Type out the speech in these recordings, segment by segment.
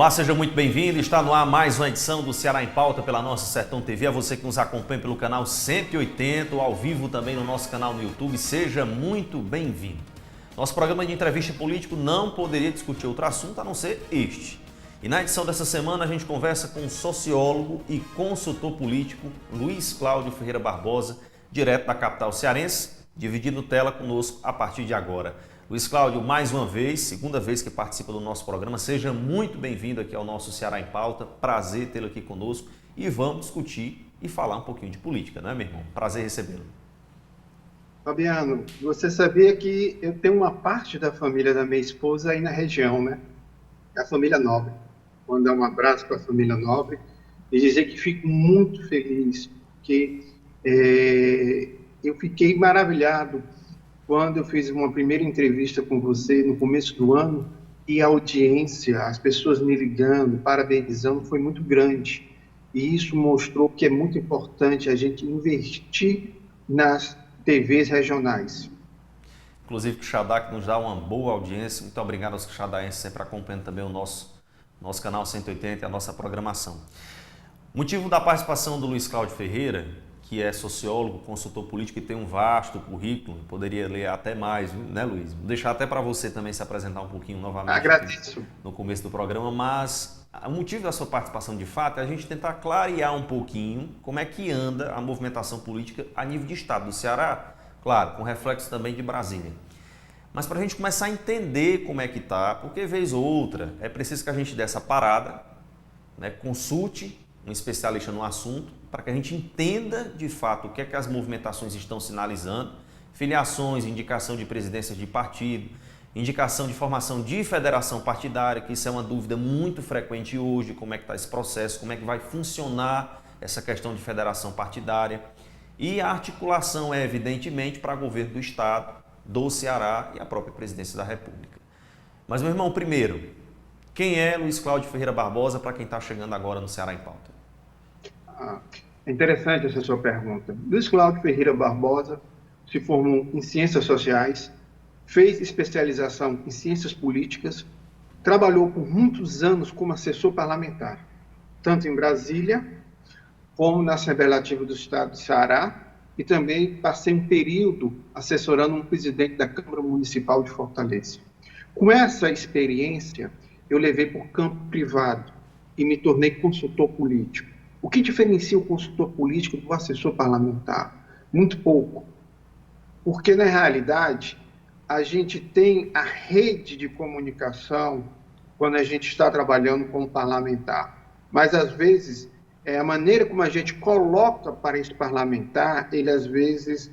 Olá, seja muito bem-vindo. Está no ar mais uma edição do Ceará em Pauta pela nossa Sertão TV. A você que nos acompanha pelo canal 180, ou ao vivo também no nosso canal no YouTube, seja muito bem-vindo. Nosso programa de entrevista político não poderia discutir outro assunto a não ser este. E na edição dessa semana a gente conversa com o sociólogo e consultor político Luiz Cláudio Ferreira Barbosa, direto da capital cearense, dividindo tela conosco a partir de agora. Luiz Cláudio, mais uma vez, segunda vez que participa do nosso programa, seja muito bem-vindo aqui ao nosso Ceará em Pauta, prazer tê-lo aqui conosco e vamos discutir e falar um pouquinho de política, não é, meu irmão? Prazer recebê-lo. Fabiano, você sabia que eu tenho uma parte da família da minha esposa aí na região, né? A família Nobre. Vou mandar um abraço para a família Nobre e dizer que fico muito feliz, porque eu fiquei maravilhado quando eu fiz uma primeira entrevista com você no começo do ano e a audiência, as pessoas me ligando, parabenizando, foi muito grande. E isso mostrou que é muito importante a gente investir nas TVs regionais. Inclusive, Quixadá, que nos dá uma boa audiência. Muito obrigado aos quixadaenses, sempre acompanhando também o nosso canal 180 e a nossa programação. O motivo da participação do Luiz Cláudio Ferreira, que é sociólogo, consultor político e tem um vasto currículo, poderia ler até mais, né, Luiz? Vou deixar até para você também se apresentar um pouquinho novamente. Agradeço. No começo do programa, mas o motivo da sua participação de fato é a gente tentar clarear um pouquinho como é que anda a movimentação política a nível de estado do Ceará, claro, com reflexo também de Brasília. Mas para a gente começar a entender como é que está, porque vez ou outra é preciso que a gente dê essa parada, né, consulte um especialista no assunto, para que a gente entenda de fato o que é que as movimentações estão sinalizando, filiações, indicação de presidência de partido, indicação de formação de federação partidária, que isso é uma dúvida muito frequente hoje, como é que está esse processo, como é que vai funcionar essa questão de federação partidária. E a articulação é, evidentemente, para o governo do Estado, do Ceará e a própria presidência da República. Mas, meu irmão, primeiro, quem é Luiz Cláudio Ferreira Barbosa para quem está chegando agora no Ceará em Pauta? É interessante essa sua pergunta. Luiz Cláudio Ferreira Barbosa se formou em Ciências Sociais, fez especialização em Ciências Políticas, trabalhou por muitos anos como assessor parlamentar, tanto em Brasília como na Assembleia Legislativa do Estado do Ceará, e também passei um período assessorando um presidente da Câmara Municipal de Fortaleza. Com essa experiência, eu levei por campo privado e me tornei consultor político. O que diferencia o consultor político do assessor parlamentar? Muito pouco. Porque, na realidade, a gente tem a rede de comunicação quando a gente está trabalhando como parlamentar. Mas, às vezes, a maneira como a gente coloca para esse parlamentar, ele, às vezes,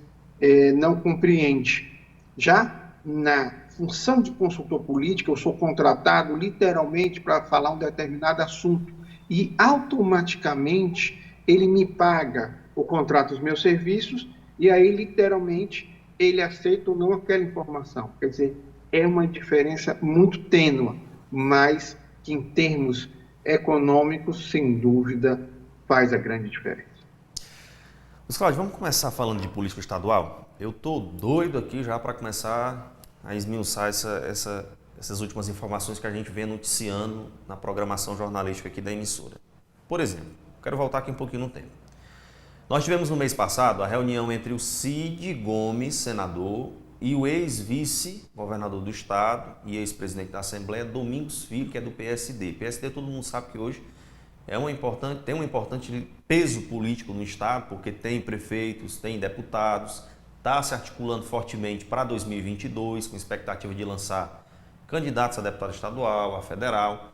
não compreende. Já na função de consultor político, eu sou contratado literalmente para falar um determinado assunto e automaticamente ele me paga o contrato dos meus serviços e aí literalmente ele aceita ou não aquela informação. Quer dizer, é uma diferença muito tênue, mas que em termos econômicos, sem dúvida, faz a grande diferença. Luiz Cláudio, vamos começar falando de política estadual? Eu estou doido aqui já para começar a esmiuçar essas últimas informações que a gente vem noticiando na programação jornalística aqui da emissora. Por exemplo, quero voltar aqui um pouquinho no tempo. Nós tivemos no mês passado a reunião entre o Cid Gomes, senador, e o ex-vice-governador do estado e ex-presidente da Assembleia, Domingos Filho, que é do PSD. PSD todo mundo sabe que hoje tem um importante peso político no estado, porque tem prefeitos, tem deputados, está se articulando fortemente para 2022, com expectativa de lançar candidatos a deputado estadual, a federal,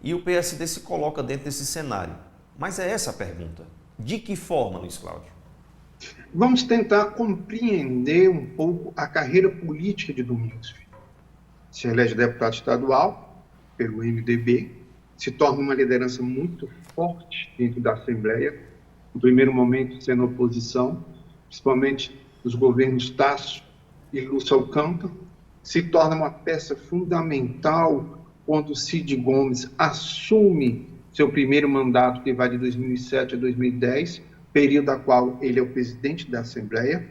e o PSD se coloca dentro desse cenário. Mas é essa a pergunta. De que forma, Luiz Cláudio? Vamos tentar compreender um pouco a carreira política de Domingos Filho. Se elege deputado estadual pelo MDB, se torna uma liderança muito forte dentro da Assembleia, no primeiro momento sendo oposição, principalmente nos governos Tasso e Lúcio Alcântara, se torna uma peça fundamental quando Cid Gomes assume seu primeiro mandato, que vai de 2007 a 2010, período a qual ele é o presidente da Assembleia.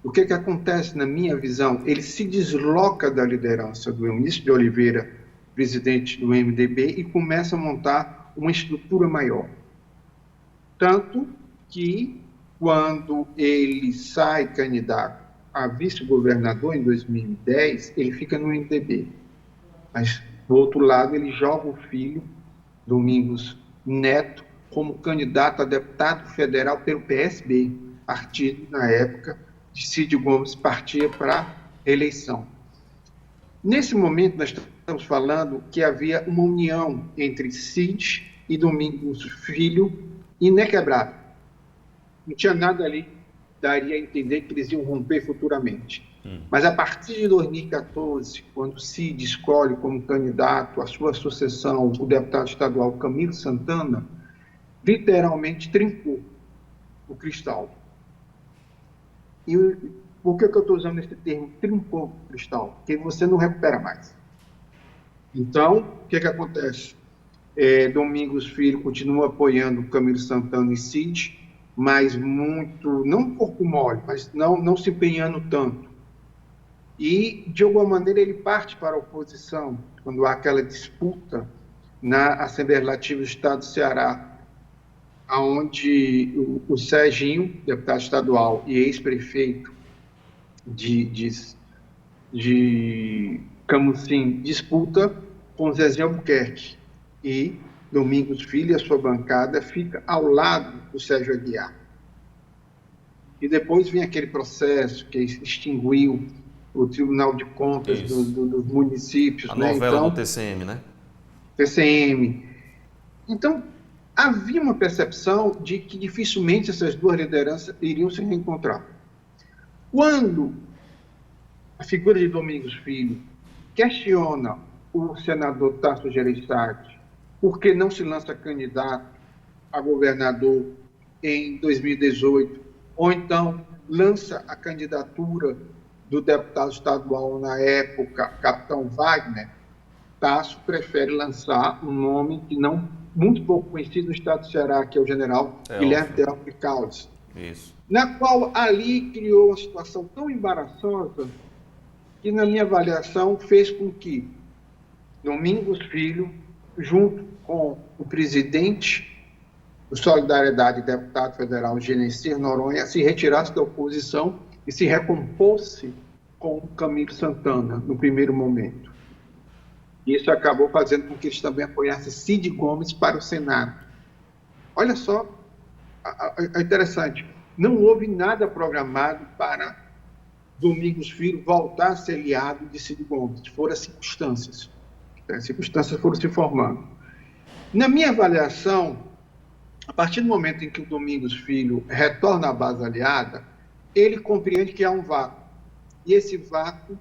O que acontece, na minha visão? Ele se desloca da liderança do Eunício de Oliveira presidente do MDB, e começa a montar uma estrutura maior. Tanto que, quando ele sai candidato a vice-governador em 2010, ele fica no MDB. Mas, do outro lado, ele joga o filho, Domingos Neto, como candidato a deputado federal pelo PSB, partido, na época, de Cid Gomes, partia para eleição. Nesse momento, nós estamos falando que havia uma união entre Cid e Domingos Filho inquebrável. Não tinha nada ali que daria a entender que eles iam romper futuramente. Mas a partir de 2014, quando Cid escolhe como candidato a sua sucessão o deputado estadual Camilo Santana, literalmente trincou o cristal. E por que eu estou usando esse termo, trincou o cristal? Porque você não recupera mais. Então, o que acontece? Domingos Filho continua apoiando Camilo Santana e Cid, mas muito, não corpo mole, mas não se empenhando tanto. E, de alguma maneira, ele parte para a oposição, quando há aquela disputa na Assembleia Legislativa do Estado do Ceará, onde o Serginho, deputado estadual e ex-prefeito de Camusim, disputa com Zezé Albuquerque, e Domingos Filho e a sua bancada fica ao lado do Sérgio Aguiar. E depois vem aquele processo que extinguiu o Tribunal de Contas dos municípios. A novela do TCM, né? TCM. Então, havia uma percepção de que dificilmente essas duas lideranças iriam se reencontrar. Quando a figura de Domingos Filho questiona o senador Tasso Gereissati por que não se lança candidato a governador em 2018, ou então lança a candidatura do deputado estadual na época, Capitão Wagner, Tasso prefere lançar um nome que não muito pouco conhecido no estado do Ceará, que é o general Guilherme Teófilo Caldas, na qual ali criou uma situação tão embaraçosa que, na minha avaliação, fez com que Domingos Filho, junto com o presidente do Solidariedade, deputado federal Genesir Noronha, se retirasse da oposição e se recompôsse com o Camilo Santana, no primeiro momento. Isso acabou fazendo com que eles também apoiassem Cid Gomes para o Senado. Olha só, é interessante, não houve nada programado para Domingos Filho voltar a ser aliado de Cid Gomes, foram as circunstâncias. As circunstâncias foram se formando. Na minha avaliação, a partir do momento em que o Domingos Filho retorna à base aliada, ele compreende que há um vácuo. E esse vácuo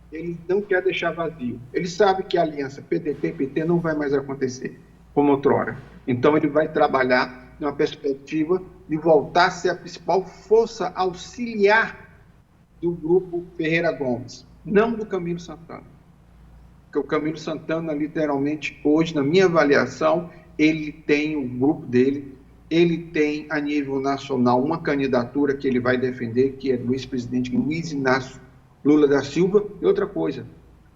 ele não quer deixar vazio. Ele sabe que a aliança PDT-PT não vai mais acontecer, como outrora. Então, ele vai trabalhar numa perspectiva de voltar a ser a principal força auxiliar do grupo Ferreira Gomes, não do Camilo Santana. Porque o Camilo Santana, literalmente, hoje, na minha avaliação, ele tem o grupo dele, ele tem, a nível nacional, uma candidatura que ele vai defender, que é do ex-presidente Luiz Inácio Lula da Silva. E outra coisa,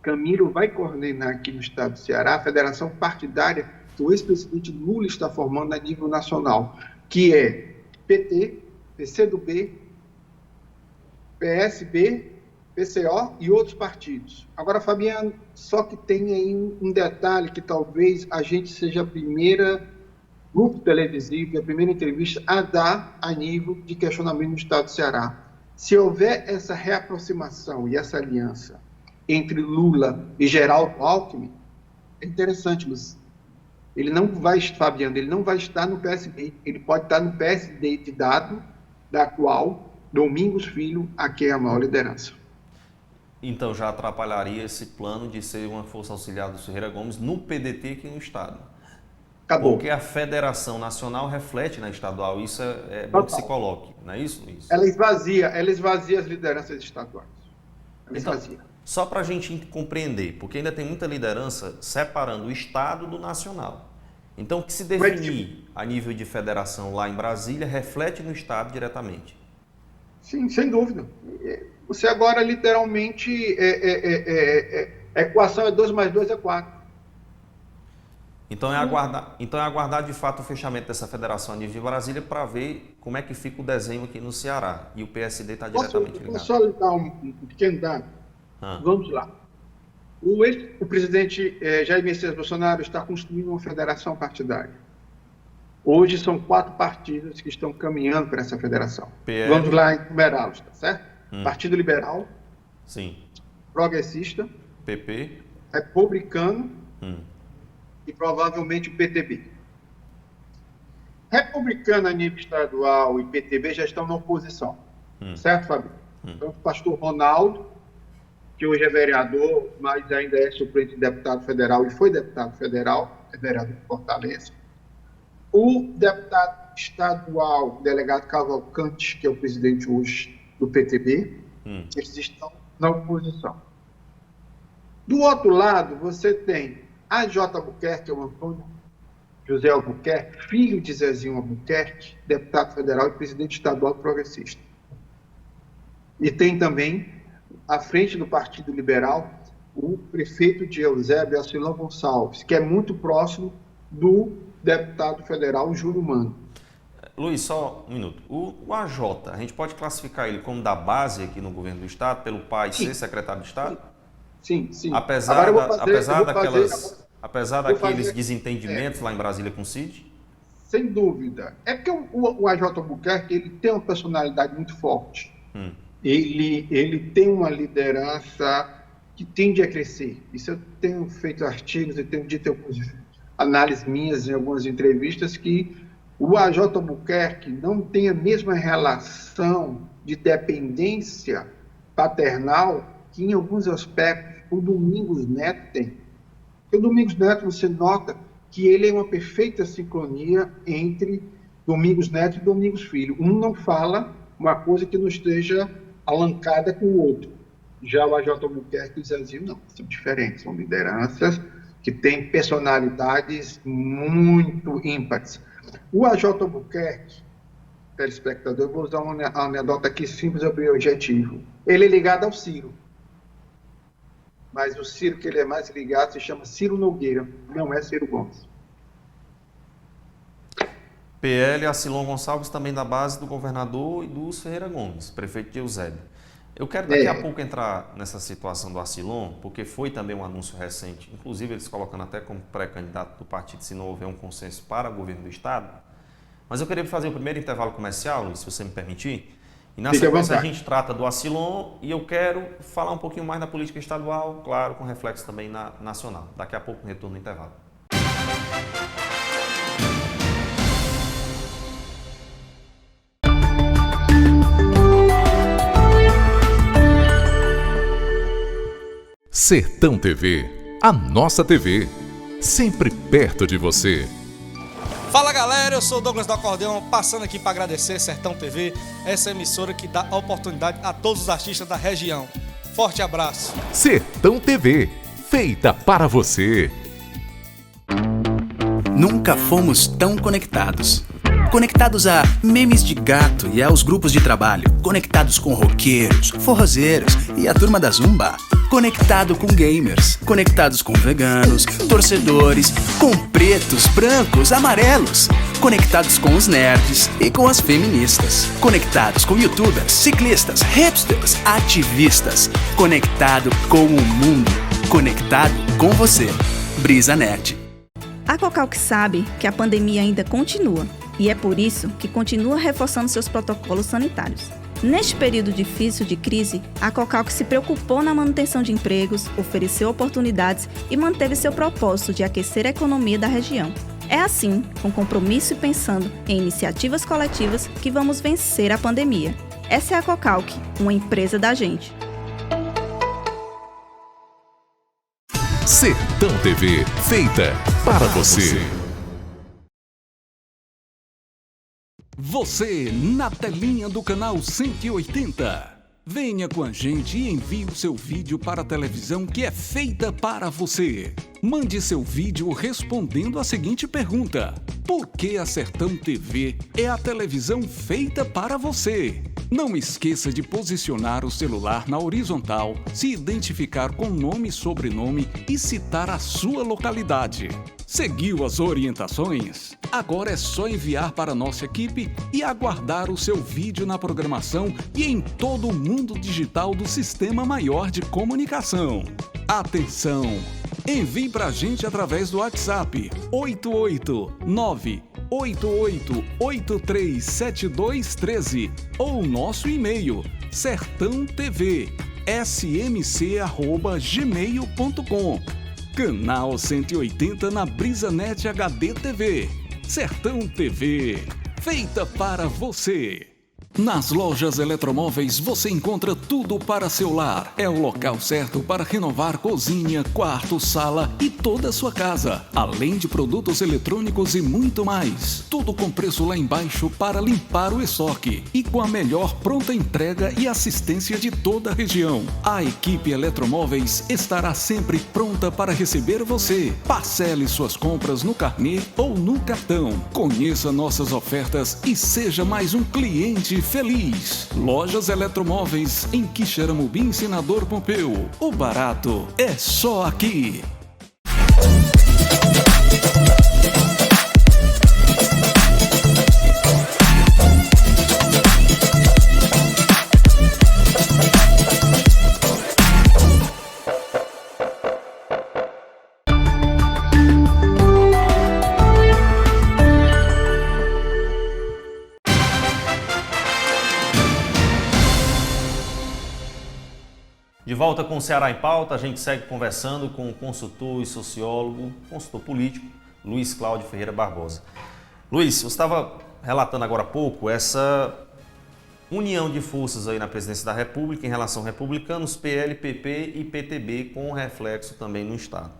Camilo vai coordenar aqui no estado do Ceará a federação partidária que o ex-presidente Lula está formando a nível nacional, que é PT, PCdoB, PSB, PCO e outros partidos. Agora, Fabiano, só que tem aí um detalhe que talvez a gente seja a primeira grupo televisivo, a primeira entrevista a dar a nível de questionamento no estado do Ceará. Se houver essa reaproximação e essa aliança entre Lula e Geraldo Alckmin, é interessante, Luiz. Ele não vai, Fabiano, ele não vai estar no PSB, ele pode estar no PSD de dado, da qual Domingos Filho aqui é a maior liderança. Então já atrapalharia esse plano de ser uma força auxiliar do Ferreira Gomes no PDT aqui no estado. Acabou. Porque a federação nacional reflete na estadual, isso é bom que se coloque, não é isso, Luiz? Ela esvazia as lideranças estaduais. Então, só para a gente compreender, porque ainda tem muita liderança separando o estado do nacional. Então, o que se definir a nível de federação lá em Brasília reflete no estado diretamente. Sim, sem dúvida. Você agora, literalmente, a equação é 2 mais 2 é 4. Então é aguardar de fato o fechamento dessa federação a nível de Brasília para ver como é que fica o desenho aqui no Ceará. E o PSD está diretamente ligado. Posso só lhe dar um pequeno dado? Vamos lá. O presidente Jair Messias Bolsonaro está construindo uma federação partidária. Hoje são 4 partidos que estão caminhando para essa federação. PL. Vamos lá enumerá-los, tá certo? Partido Liberal. Sim. Progressista. PP. Republicano. E provavelmente o PTB. Republicano a nível estadual e PTB já estão na oposição. Certo, Fábio? Então, o pastor Ronaldo, que hoje é vereador, mas ainda é suplente de deputado federal, ele foi deputado federal, é vereador de Fortaleza. O deputado estadual, delegado Cavalcante, que é o presidente hoje do PTB, eles estão na oposição. Do outro lado, você tem a J. Albuquerque, o Antônio José Albuquerque, filho de Zezinho Albuquerque, deputado federal e presidente estadual progressista. E tem também, à frente do Partido Liberal, o prefeito de Eusébio, Acilão Gonçalves, que é muito próximo do deputado federal Júlio Mano. Luiz, só um minuto. O AJ, a gente pode classificar ele como da base aqui no governo do Estado, pelo pai ser secretário de Estado? Sim, sim. Apesar daqueles desentendimentos lá em Brasília com o Cid? Sem dúvida. É porque o AJ Albuquerque ele tem uma personalidade muito forte. Ele tem uma liderança que tende a crescer. Isso eu tenho feito artigos, eu tenho dito análises minhas em algumas entrevistas que o AJ Albuquerque não tem a mesma relação de dependência paternal que em alguns aspectos o Domingos Neto tem. Porque o Domingos Neto, você nota que ele é uma perfeita sincronia entre Domingos Neto e Domingos Filho. Um não fala uma coisa que não esteja alancada com o outro. Já o AJ Albuquerque e o Zezinho não, são diferentes, são lideranças que têm personalidades muito ímpares. O AJ Albuquerque, telespectador, eu vou usar uma anedota aqui simples e objetivo. Ele é ligado ao Ciro. Mas o Ciro que ele é mais ligado se chama Ciro Nogueira, não é Ciro Gomes. PL, Acilon Gonçalves, também da base do governador e do Ferreira Gomes, prefeito de Eusébio. Eu quero daqui a pouco entrar nessa situação do Acilon, porque foi também um anúncio recente, inclusive eles colocando até como pré-candidato do partido se não houver um consenso para o governo do Estado. Mas eu queria fazer o primeiro intervalo comercial, Luiz, se você me permitir. E na sequência a gente trata do Acilon e eu quero falar um pouquinho mais da política estadual, claro, com reflexo também na nacional. Daqui a pouco retorno no intervalo. Sertão TV, a nossa TV, sempre perto de você. Fala galera, eu sou o Douglas do Acordeão, passando aqui para agradecer Sertão TV, essa emissora que dá oportunidade a todos os artistas da região. Forte abraço. Sertão TV, feita para você. Nunca fomos tão conectados. Conectados a memes de gato e aos grupos de trabalho. Conectados com roqueiros, forrozeiros e a turma da Zumba. Conectado com gamers. Conectados com veganos, torcedores, com pretos, brancos, amarelos. Conectados com os nerds e com as feministas. Conectados com youtubers, ciclistas, hipsters, ativistas. Conectado com o mundo. Conectado com você. Brisa Nerd. A Cocalc sabe que a pandemia ainda continua e é por isso que continua reforçando seus protocolos sanitários. Neste período difícil de crise, a Cocalc se preocupou na manutenção de empregos, ofereceu oportunidades e manteve seu propósito de aquecer a economia da região. É assim, com compromisso e pensando em iniciativas coletivas, que vamos vencer a pandemia. Essa é a Cocalc, uma empresa da gente. Sertão TV, feita para você. Você na telinha do canal 180. Venha com a gente e envie o seu vídeo para a televisão que é feita para você. Mande seu vídeo respondendo a seguinte pergunta: por que a Sertão TV é a televisão feita para você? Não esqueça de posicionar o celular na horizontal, se identificar com nome e sobrenome e citar a sua localidade. Seguiu as orientações? Agora é só enviar para a nossa equipe e aguardar o seu vídeo na programação e em todo o mundo digital do Sistema Maior de Comunicação. Atenção! Envie para a gente através do WhatsApp 889-88837213 ou o nosso e-mail sertãotv@gmail.com. Canal 180 na BrisaNet HD TV. Sertão TV, feita para você. Nas lojas Eletromóveis você encontra tudo para seu lar. É o local certo para renovar cozinha, quarto, sala e toda a sua casa. Além de produtos eletrônicos e muito mais. Tudo com preço lá embaixo para limpar o estoque. E com a melhor pronta entrega e assistência de toda a região. A equipe Eletromóveis estará sempre pronta para receber você. Parcele suas compras no carnê ou no cartão. Conheça nossas ofertas e seja mais um cliente feliz. Lojas Eletromóveis em Quixeramobim, Senador Pompeu. O barato é só aqui. De volta com o Ceará em Pauta, a gente segue conversando com o consultor e sociólogo, consultor político, Luiz Cláudio Ferreira Barbosa. Luiz, você estava relatando agora há pouco essa união de forças aí na presidência da República em relação a republicanos, PL, PP e PTB, com reflexo também no Estado.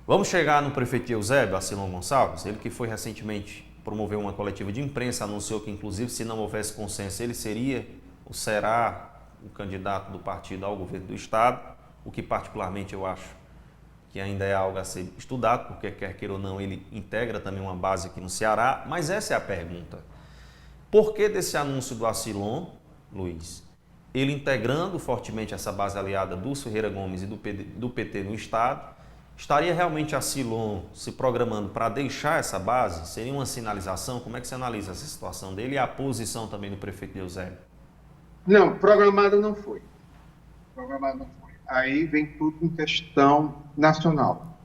Vamos chegar no prefeito de Eusébio, Acilon Gonçalves, ele que foi recentemente promover uma coletiva de imprensa, anunciou que inclusive se não houvesse consenso ele seria ou será o candidato do partido ao governo do Estado, o que particularmente eu acho que ainda é algo a ser estudado, porque quer queira ou não, ele integra também uma base aqui no Ceará, mas essa é a pergunta. Por que desse anúncio do Acilon, Luiz, ele integrando fortemente essa base aliada do Ferreira Gomes e do PT no Estado, estaria realmente Acilon se programando para deixar essa base? Seria uma sinalização? Como é que você analisa essa situação dele e a posição também do prefeito de Eusébio? Não, programado não foi. Programado não foi. Aí vem tudo em questão nacional.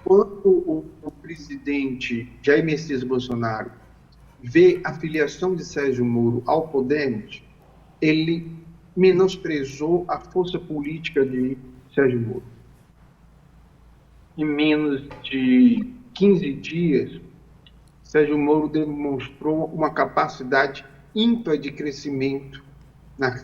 Quando o presidente Jair Messias Bolsonaro vê a filiação de Sérgio Moro ao Podemos, ele menosprezou a força política de Sérgio Moro. Em menos de 15 dias, Sérgio Moro demonstrou uma capacidade ímpar de crescimento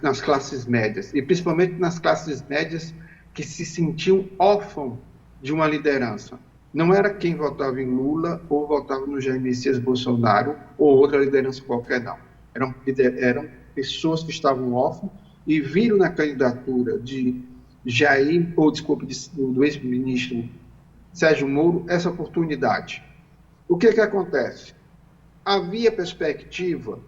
nas classes médias, e principalmente nas classes médias que se sentiam órfãos de uma liderança. Não era quem votava em Lula ou votava no Jair Messias Bolsonaro ou outra liderança qualquer, não. Eram pessoas que estavam órfãos e viram na candidatura de Jair, do ex-ministro Sérgio Moro, essa oportunidade. O que acontece? Havia perspectiva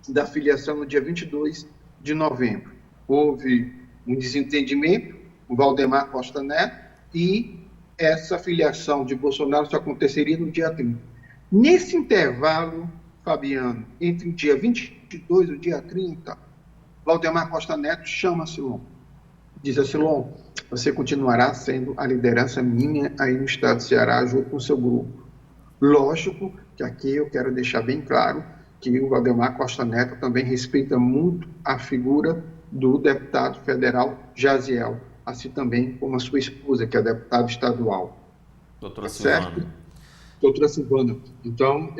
da filiação no dia 22 de novembro. Houve um desentendimento, o Valdemar Costa Neto, e essa filiação de Bolsonaro só aconteceria no dia 30. Nesse intervalo, Fabiano, entre o dia 22 e o dia 30, Valdemar Costa Neto chama Acilon. Diz: Acilon, você continuará sendo a liderança minha aí no estado do Ceará, junto com o seu grupo. Lógico que aqui eu quero deixar bem claro que o Valdemar Costa Neto também respeita muito a figura do deputado federal Jaziel, assim também como a sua esposa, que é deputada estadual. Doutora Silvana. Silvana. Doutora Silvana. Então,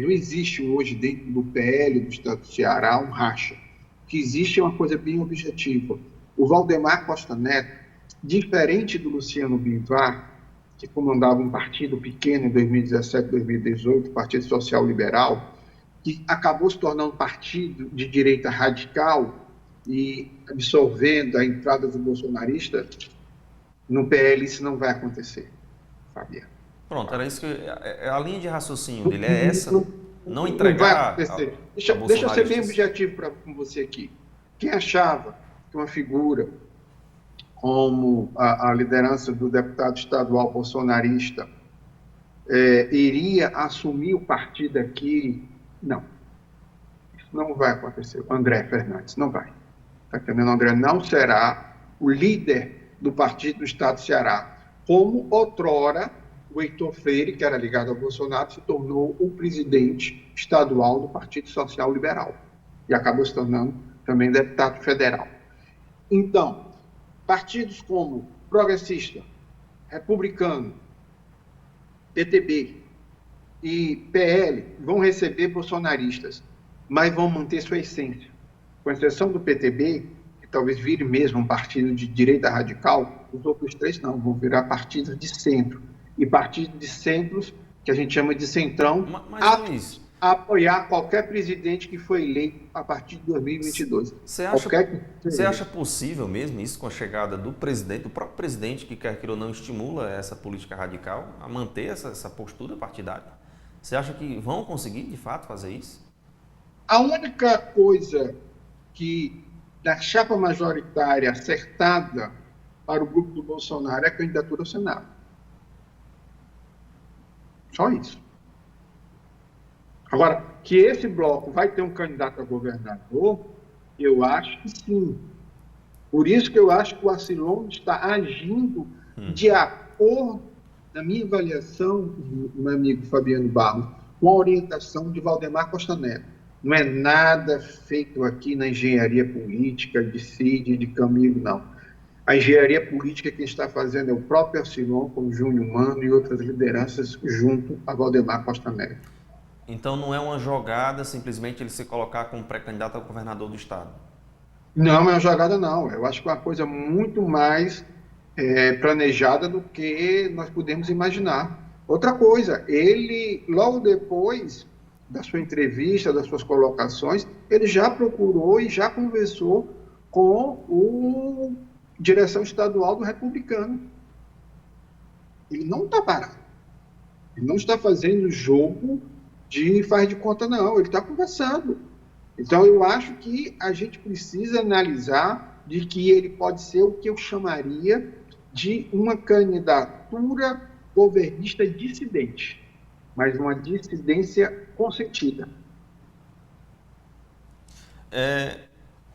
não existe hoje dentro do PL do estado do Ceará um racha. O que existe é uma coisa bem objetiva. O Valdemar Costa Neto, diferente do Luciano Bivar, que comandava um partido pequeno em 2017, 2018, o Partido Social Liberal, que acabou se tornando um partido de direita radical e absorvendo a entrada do bolsonarista, no PL isso não vai acontecer, Fabiano. Pronto, era isso que a linha de raciocínio dele é essa. não Não vai entregar acontecer. a Deixa eu ser bem bolsonaristas. objetivo com você aqui. Quem achava que uma figura como a liderança do deputado estadual bolsonarista iria assumir o partido aqui, não. Isso não vai acontecer. André Fernandes, não vai. Está entendendo? André não será o líder do partido do estado do Ceará, como outrora o Heitor Freire, que era ligado ao Bolsonaro, se tornou o presidente estadual do Partido Social Liberal e acabou se tornando também deputado federal. Então, partidos como Progressista, Republicano, PTB e PL vão receber bolsonaristas, mas vão manter sua essência. Com exceção do PTB, que talvez vire mesmo um partido de direita radical, os outros três não, vão virar partidos de centro. E partidos de centros, que a gente chama de centrão, Luiz, a apoiar qualquer presidente que foi eleito a partir de 2022. Você acha possível mesmo isso com a chegada do presidente, do próprio presidente, que quer que ou não estimula essa política radical, a manter essa postura partidária? Você acha que vão conseguir, de fato, fazer isso? A única coisa que, da chapa majoritária acertada para o grupo do Bolsonaro é a candidatura ao Senado. Só isso. Agora, que esse bloco vai ter um candidato a governador, eu acho que sim. Por isso que eu acho que o Acilon está agindo de acordo, na minha avaliação, meu amigo Fabiano Barros, com a orientação de Valdemar Costa Neto. Não é nada feito aqui na engenharia política de Cid, de Camilo, não. A engenharia política que está fazendo é o próprio Acilon, com Júnior Mano e outras lideranças, junto a Valdemar Costa Neto. Então não é uma jogada simplesmente ele se colocar como pré-candidato a governador do estado? Não, é uma jogada não. Eu acho que é uma coisa muito mais planejada do que nós podemos imaginar. Outra coisa, ele, logo depois da sua entrevista, das suas colocações, ele já procurou e já conversou com o direção estadual do Republicano. Ele não está parado. Ele não está fazendo jogo de faz de conta, não. Ele está conversando. Então, eu acho que a gente precisa analisar de que ele pode ser o que eu chamaria de uma candidatura governista dissidente, mas uma dissidência consentida.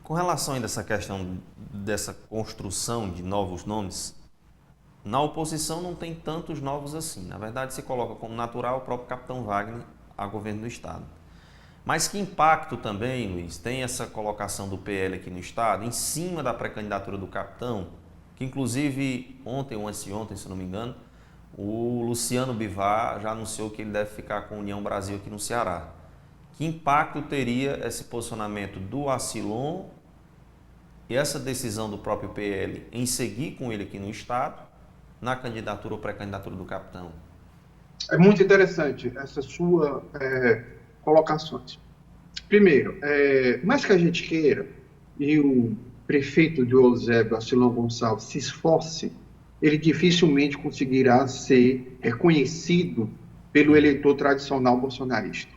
Com relação ainda a essa questão dessa construção de novos nomes, na oposição não tem tantos novos assim. Na verdade, se coloca como natural o próprio capitão Wagner a governo do estado. Mas que impacto também, Luiz, tem essa colocação do PL aqui no estado, em cima da pré-candidatura do capitão, que inclusive ontem ou antes de ontem, se não me engano, o Luciano Bivar já anunciou que ele deve ficar com a União Brasil aqui no Ceará. Que impacto teria esse posicionamento do Acilon e essa decisão do próprio PL em seguir com ele aqui no estado, na candidatura ou pré-candidatura do capitão? É muito interessante essa sua colocações. Primeiro, mais que a gente queira, e o prefeito de Eusébio, Acilon Gonçalves, se esforce, ele dificilmente conseguirá ser reconhecido pelo eleitor tradicional bolsonarista.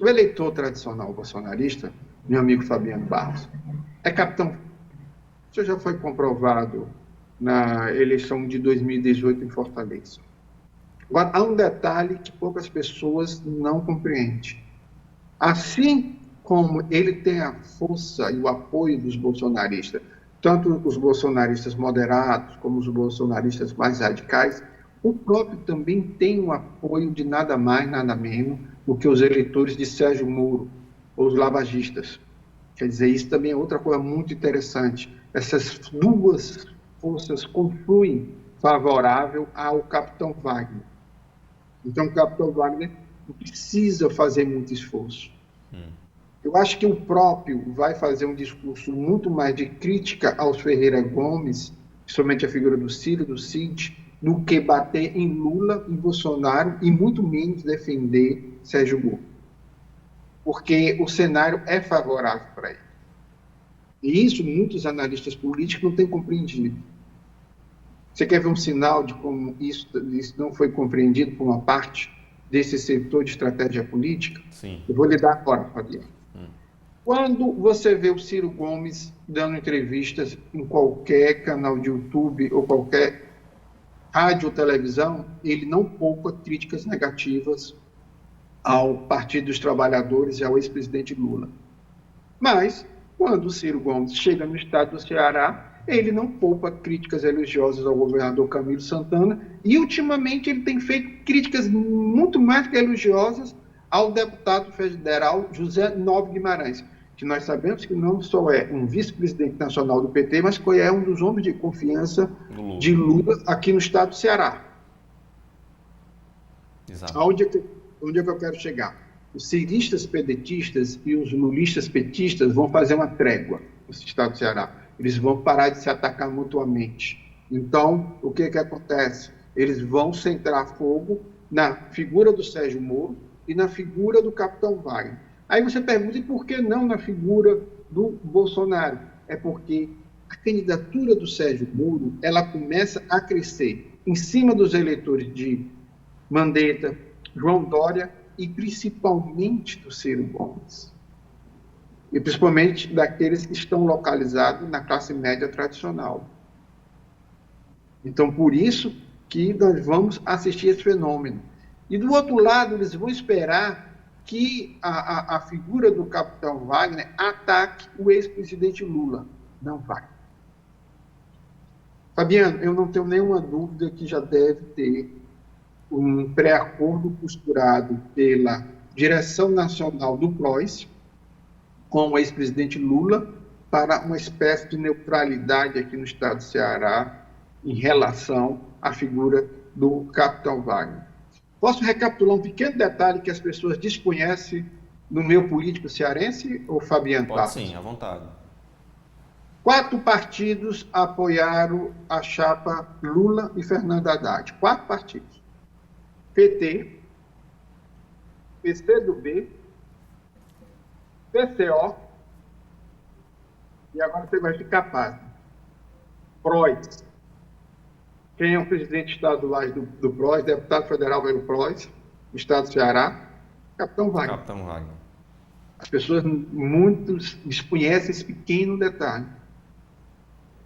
O eleitor tradicional bolsonarista, meu amigo Fabiano Barros, é capitão. Isso já foi comprovado na eleição de 2018 em Fortaleza. Agora, há um detalhe que poucas pessoas não compreendem. Assim como ele tem a força e o apoio dos bolsonaristas, tanto os bolsonaristas moderados como os bolsonaristas mais radicais, o próprio também tem o apoio de nada mais, nada menos do que os eleitores de Sérgio Moro, ou os lavagistas. Quer dizer, isso também é outra coisa muito interessante. Essas duas forças confluem favorável ao capitão Wagner. Então, o capitão Wagner não precisa fazer muito esforço. Eu acho que o próprio vai fazer um discurso muito mais de crítica aos Ferreira Gomes, principalmente a figura do Ciro, do Cid, do que bater em Lula, em Bolsonaro e muito menos defender Sérgio Moro. Porque o cenário é favorável para ele. E isso muitos analistas políticos não têm compreendido. Você quer ver um sinal de como isso não foi compreendido por uma parte desse setor de estratégia política? Sim. Eu vou lhe dar agora, Fabiano. Quando você vê o Ciro Gomes dando entrevistas em qualquer canal de YouTube ou qualquer rádio ou televisão, ele não poupa críticas negativas ao Partido dos Trabalhadores e ao ex-presidente Lula. Mas, quando o Ciro Gomes chega no estado do Ceará, ele não poupa críticas elogiosas ao governador Camilo Santana e, ultimamente, ele tem feito críticas muito mais que elogiosas ao deputado federal José Nobre Guimarães, que nós sabemos que não só é um vice-presidente nacional do PT, mas que é um dos homens de confiança de Lula aqui no estado do Ceará. Exato. Onde é que eu quero chegar? Os ciristas pedetistas e os lulistas petistas vão fazer uma trégua no estado do Ceará. Eles vão parar de se atacar mutuamente. Então, o que acontece? Eles vão centrar fogo na figura do Sérgio Moro e na figura do capitão Wagner. Aí você pergunta, e por que não na figura do Bolsonaro? É porque a candidatura do Sérgio Moro, ela começa a crescer em cima dos eleitores de Mandetta, João Dória e principalmente do Ciro Gomes. E principalmente daqueles que estão localizados na classe média tradicional. Então, por isso que nós vamos assistir esse fenômeno. E do outro lado, eles vão esperar que a figura do capitão Wagner ataque o ex-presidente Lula. Não vai. Fabiano, eu não tenho nenhuma dúvida que já deve ter um pré-acordo costurado pela direção nacional do PROS com o ex-presidente Lula para uma espécie de neutralidade aqui no estado do Ceará em relação à figura do capitão Wagner. Posso recapitular um pequeno detalhe que as pessoas desconhecem no meio político cearense, ou Fabiano? Pode sim, à vontade. 4 partidos apoiaram a chapa Lula e Fernando Haddad. 4 partidos. PT, PCdoB, PCO, e agora você vai ficar pasmo. PROS. Quem é o presidente estadual do PROS, deputado federal pelo PROS, no estado do Ceará? Capitão Wagner. Capitão Wagner. As pessoas, muitos, desconhecem esse pequeno detalhe.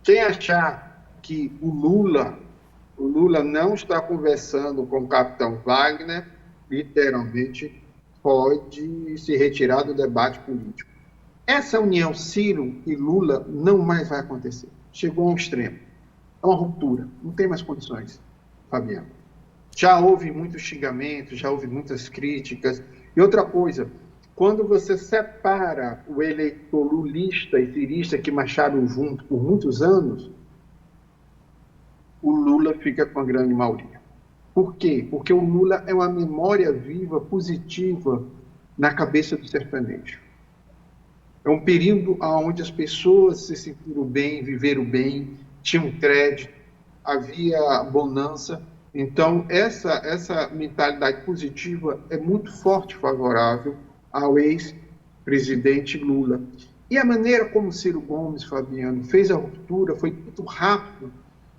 Quem achar que o Lula não está conversando com o capitão Wagner, literalmente pode se retirar do debate político. Essa união Ciro e Lula não mais vai acontecer. Chegou a um extremo. É uma ruptura. Não tem mais condições, Fabiano. Já houve muitos xingamentos, já houve muitas críticas. E outra coisa, quando você separa o eleitor lulista e cirista que marcharam junto por muitos anos, o Lula fica com a grande maioria. Por quê? Porque o Lula é uma memória viva, positiva, na cabeça do sertanejo. É um período onde as pessoas se sentiram bem, viveram bem, tinham crédito, havia bonança. Então, essa mentalidade positiva é muito forte, favorável ao ex-presidente Lula. E a maneira como Ciro Gomes, Fabiano, fez a ruptura foi muito rápido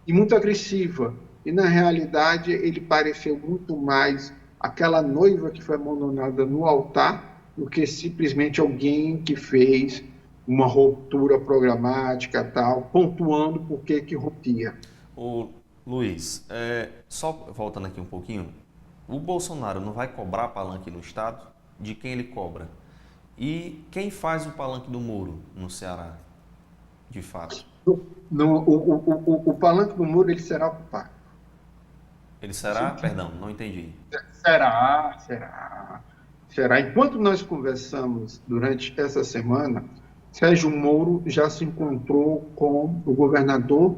e muito agressiva. E, na realidade, ele pareceu muito mais aquela noiva que foi abandonada no altar do que simplesmente alguém que fez uma ruptura programática, tal, pontuando por que rompia. Ô, Luiz, só voltando aqui um pouquinho, o Bolsonaro não vai cobrar palanque no Estado? De quem ele cobra? E quem faz o palanque do Moro no Ceará, de fato? O palanque do Moro, ele será ocupado. Ele será? Sim. Perdão, não entendi. Será. Enquanto nós conversamos durante essa semana, Sérgio Moro já se encontrou com o governador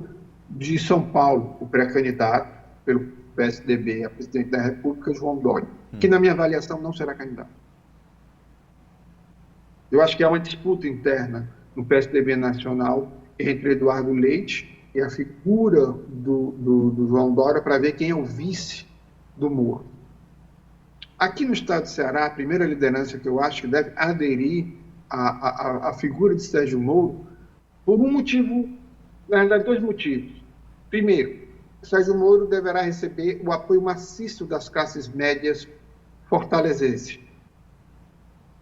de São Paulo, o pré-candidato pelo PSDB a presidente da República, João Dória, que na minha avaliação não será candidato. Eu acho que há uma disputa interna no PSDB nacional entre Eduardo Leite e a figura do João Dória para ver quem é o vice do Moro. Aqui no estado do Ceará, a primeira liderança que eu acho que deve aderir à figura de Sérgio Moro por um motivo, na verdade, 2 motivos. Primeiro, Sérgio Moro deverá receber o apoio maciço das classes médias fortalezense.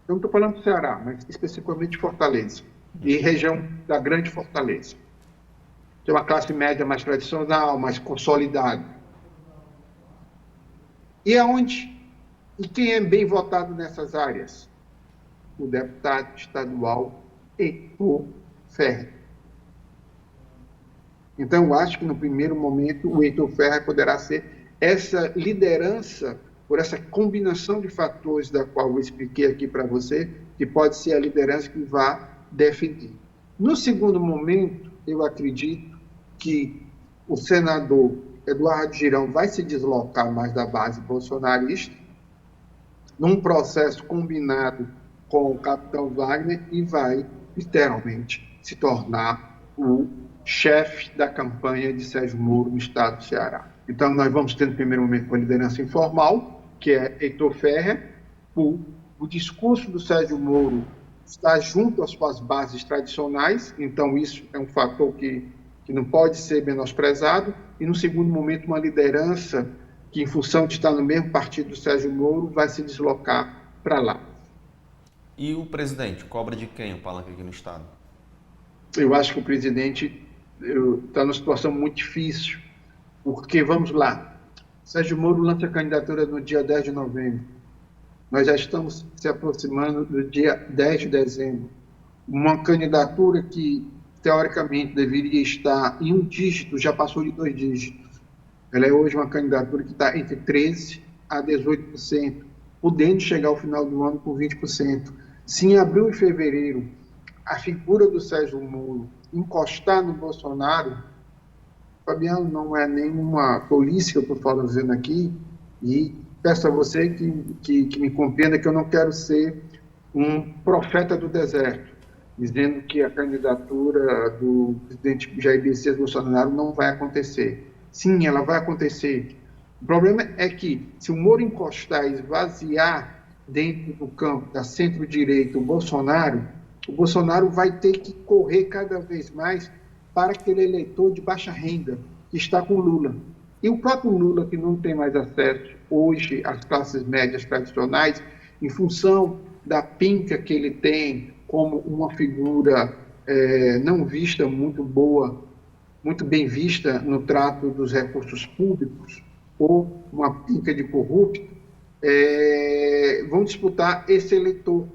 Eu não estou falando do Ceará, mas especificamente Fortaleza, e região da Grande Fortaleza. Tem uma classe média mais tradicional, mais consolidada. E aonde? E quem é bem votado nessas áreas? O deputado estadual Heitor Ferrer. Então, eu acho que no primeiro momento o Heitor Ferrer poderá ser essa liderança, por essa combinação de fatores da qual eu expliquei aqui para você, que pode ser a liderança que vá defender. No segundo momento, eu acredito que o senador Eduardo Girão vai se deslocar mais da base bolsonarista, num processo combinado com o capitão Wagner, e vai, literalmente, se tornar o chefe da campanha de Sérgio Moro no estado do Ceará. Então, nós vamos ter, no primeiro momento, uma liderança informal, que é Heitor Ferrer. O discurso do Sérgio Moro está junto às suas bases tradicionais, então isso é um fator que não pode ser menosprezado. E, no segundo momento, uma liderança que, em função de estar no mesmo partido do Sérgio Moro, vai se deslocar para lá. E o presidente, cobra de quem o palanque aqui no estado? Eu acho que o presidente está numa situação muito difícil, porque, vamos lá, Sérgio Moro lança a candidatura no dia 10 de novembro. Nós já estamos se aproximando do dia 10 de dezembro. Uma candidatura que, teoricamente, deveria estar em um dígito, já passou de 2 dígitos. Ela é hoje uma candidatura que está entre 13% a 18%, podendo chegar ao final do ano com 20%. Se em abril e fevereiro a figura do Sérgio Moro encostar no Bolsonaro, Fabiano, não é nenhuma tolice que eu estou falando aqui, e peço a você que me compreenda que eu não quero ser um profeta do deserto, dizendo que a candidatura do presidente Jair Messias Bolsonaro não vai acontecer. Sim, ela vai acontecer. O problema é que, se o Moro encostar e esvaziar dentro do campo da centro-direita o Bolsonaro vai ter que correr cada vez mais para aquele eleitor de baixa renda que está com Lula. E o próprio Lula, que não tem mais acesso hoje às classes médias tradicionais, em função da pinta que ele tem como uma figura não vista, muito boa, muito bem vista no trato dos recursos públicos, ou uma pinca de corrupto, vão disputar esse eleitor.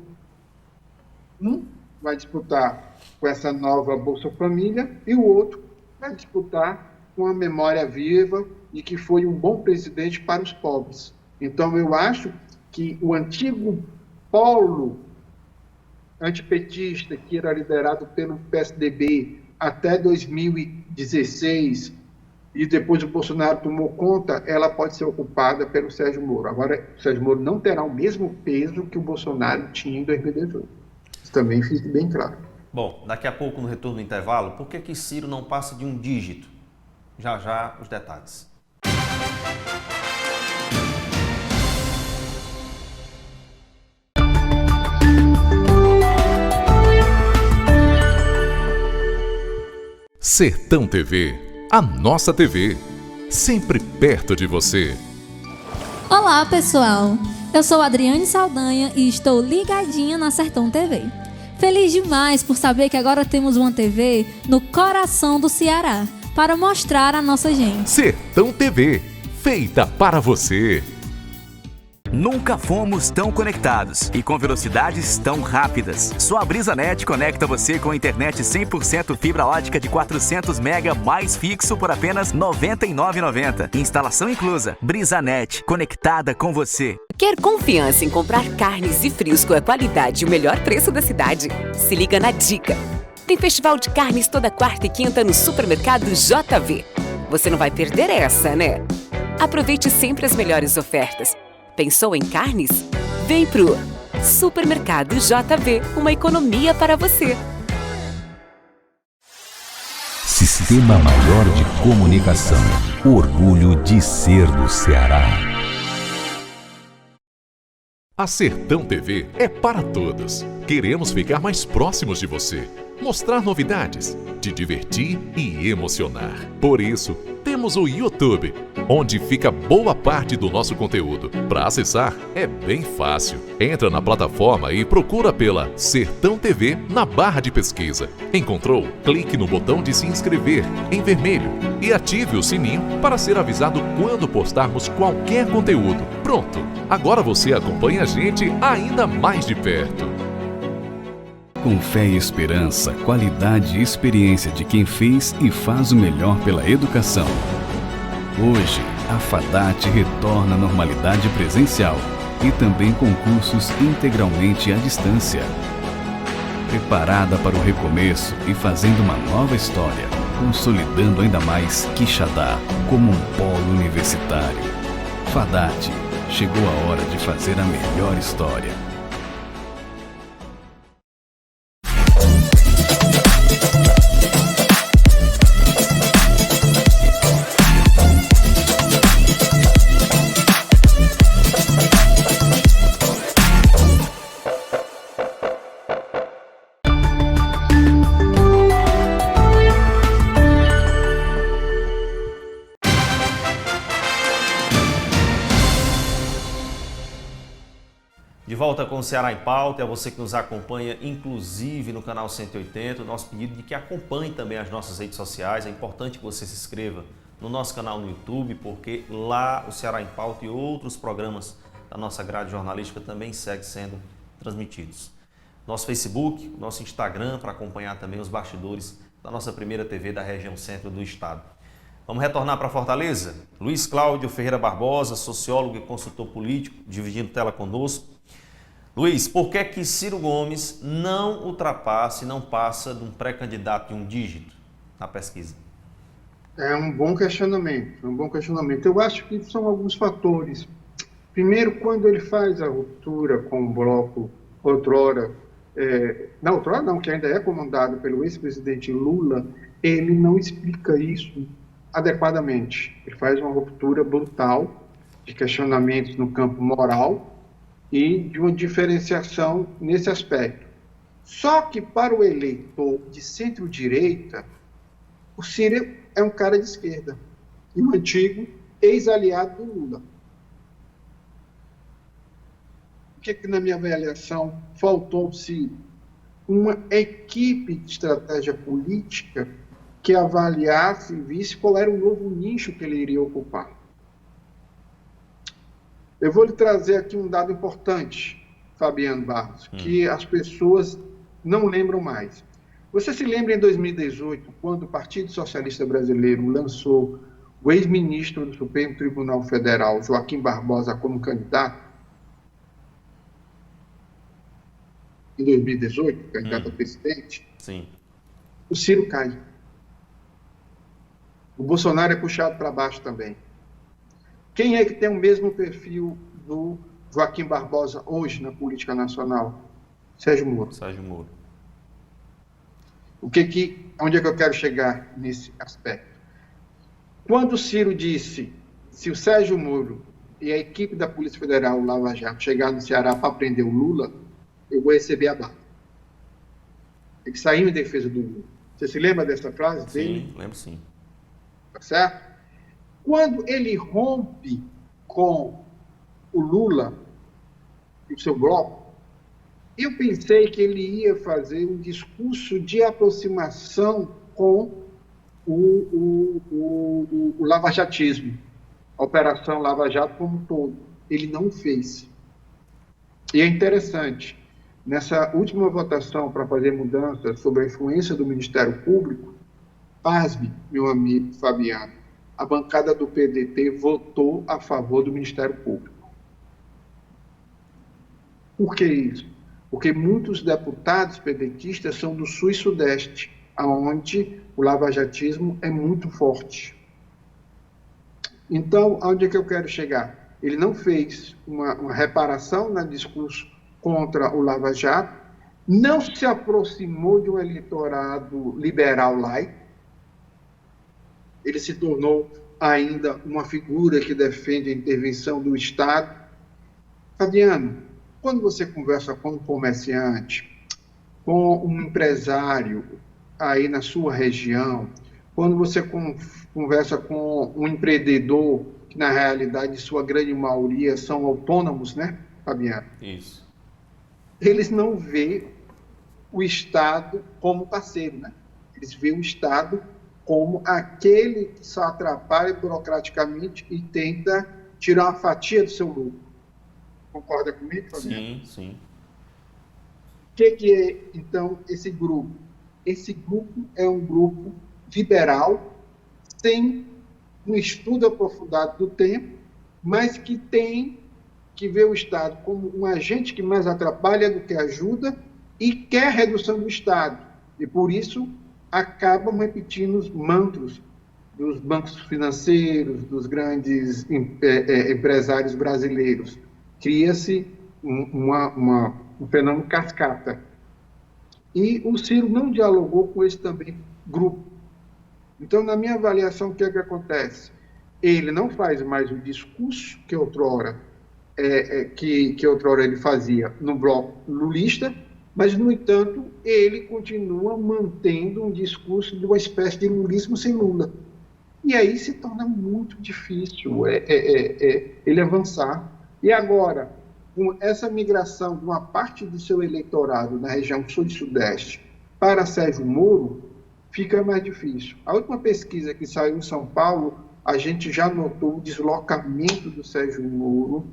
Um vai disputar com essa nova Bolsa Família e o outro vai disputar com a memória viva de que foi um bom presidente para os pobres. Então, eu acho que o antigo polo antipetista, que era liderado pelo PSDB até 2016, e depois o Bolsonaro tomou conta, ela pode ser ocupada pelo Sérgio Moro. Agora, o Sérgio Moro não terá o mesmo peso que o Bolsonaro tinha em 2018. Isso também fique bem claro. Bom, daqui a pouco, no retorno do intervalo, por que Ciro não passa de um dígito? Já já os detalhes. Sertão TV, a nossa TV, sempre perto de você. Olá, pessoal! Eu sou Adriane Saldanha e estou ligadinha na Sertão TV. Feliz demais por saber que agora temos uma TV no coração do Ceará para mostrar a nossa gente. Sertão TV, feita para você. Nunca fomos tão conectados e com velocidades tão rápidas. Só a BrisaNet conecta você com internet 100% fibra ótica de 400 MB mais fixo por apenas R$ 99,90. Instalação inclusa. BrisaNet, conectada com você. Quer confiança em comprar carnes e frios com a qualidade e o melhor preço da cidade? Se liga na dica. Tem festival de carnes toda quarta e quinta no Supermercado JV. Você não vai perder essa, né? Aproveite sempre as melhores ofertas. Pensou em carnes? Vem pro Supermercado JV, uma economia para você. Sistema Maior de Comunicação. Orgulho de ser do Ceará. A Sertão TV é para todos. Queremos ficar mais próximos de você, mostrar novidades, te divertir e emocionar. Por isso, temos o YouTube, onde fica boa parte do nosso conteúdo. Para acessar, é bem fácil. Entra na plataforma e procura pela Sertão TV na barra de pesquisa. Encontrou? Clique no botão de se inscrever, em vermelho, e ative o sininho para ser avisado quando postarmos qualquer conteúdo. Pronto! Agora você acompanha a gente ainda mais de perto. Com fé e esperança, qualidade e experiência de quem fez e faz o melhor pela educação. Hoje, a FADAT retorna à normalidade presencial e também com cursos integralmente à distância. Preparada para o recomeço e fazendo uma nova história, consolidando ainda mais Quixadá como um polo universitário. FADAT, chegou a hora de fazer a melhor história. De volta com o Ceará em Pauta, é você que nos acompanha, inclusive no canal 180, o nosso pedido de que acompanhe também as nossas redes sociais. É importante que você se inscreva no nosso canal no YouTube, porque lá o Ceará em Pauta e outros programas da nossa grade jornalística também seguem sendo transmitidos. Nosso Facebook, nosso Instagram, para acompanhar também os bastidores da nossa primeira TV da região centro do estado. Vamos retornar para Fortaleza? Luiz Cláudio Ferreira Barbosa, sociólogo e consultor político, dividindo tela conosco. Luiz, por que Ciro Gomes não ultrapassa e não passa de um pré-candidato de um dígito na pesquisa? É um bom questionamento, Eu acho que são alguns fatores. Primeiro, quando ele faz a ruptura com o bloco outrora, que ainda é comandado pelo ex-presidente Lula, ele não explica isso adequadamente. Ele faz uma ruptura brutal de questionamentos no campo moral e de uma diferenciação nesse aspecto. Só que para o eleitor de centro-direita, o Ciro é um cara de esquerda e um antigo ex-aliado do Lula. O que na minha avaliação faltou ao Ciro? Uma equipe de estratégia política que avaliasse e visse qual era o novo nicho que ele iria ocupar. Eu vou lhe trazer aqui um dado importante, Fabiano Barros, que as pessoas não lembram mais. Você se lembra em 2018, quando o Partido Socialista Brasileiro lançou o ex-ministro do Supremo Tribunal Federal, Joaquim Barbosa, como candidato? Em 2018, candidato a presidente? Sim. O Ciro cai. O Bolsonaro é puxado para baixo também. Quem é que tem o mesmo perfil do Joaquim Barbosa hoje na política nacional? Sérgio Moro. Sérgio Moro. Onde é que eu quero chegar nesse aspecto? Quando o Ciro disse, se o Sérgio Moro e a equipe da Polícia Federal, o Lava Jato, chegar no Ceará para prender o Lula, eu vou receber a bala. Ele saiu em defesa do Lula. Você se lembra dessa frase dele? Sim, lembro sim. Tá certo? Quando ele rompe com o Lula e o seu bloco, eu pensei que ele ia fazer um discurso de aproximação com o lavajatismo, a Operação Lava Jato como um todo. Ele não fez. E é interessante, nessa última votação para fazer mudanças sobre a influência do Ministério Público, pasme, meu amigo Fabiano, a bancada do PDT votou a favor do Ministério Público. Por que isso? Porque muitos deputados pedetistas são do Sul e Sudeste, onde o lavajatismo é muito forte. Então, onde é que eu quero chegar? Ele não fez uma reparação no discurso contra o Lava Jato, não se aproximou de um eleitorado liberal laico, ele se tornou ainda uma figura que defende a intervenção do Estado. Fabiano, quando você conversa com um comerciante, com um empresário aí na sua região, quando você conversa com um empreendedor, que na realidade, sua grande maioria são autônomos, né, Fabiano? Isso. Eles não veem o Estado como parceiro, né? Eles veem o Estado como aquele que só atrapalha burocraticamente e tenta tirar uma fatia do seu lucro. Concorda comigo, Fabiano? Sim, sim. O que é, então, esse grupo? Esse grupo é um grupo liberal, sem um estudo aprofundado do tempo, mas que tem que ver o Estado como um agente que mais atrapalha do que ajuda e quer redução do Estado. E, por isso, acabam repetindo os mantras dos bancos financeiros, dos grandes empresários brasileiros. Cria-se um fenômeno cascata. E o Ciro não dialogou com esse também grupo. Então, na minha avaliação, o que é que acontece? Ele não faz mais o discurso que outrora, que outrora ele fazia no bloco lulista, mas, no entanto, ele continua mantendo um discurso de uma espécie de lulismo sem Lula. E aí se torna muito difícil ele avançar. E agora, com essa migração de uma parte do seu eleitorado na região sul e sudeste para Sérgio Moro, fica mais difícil. A última pesquisa que saiu em São Paulo, a gente já notou o deslocamento do Sérgio Moro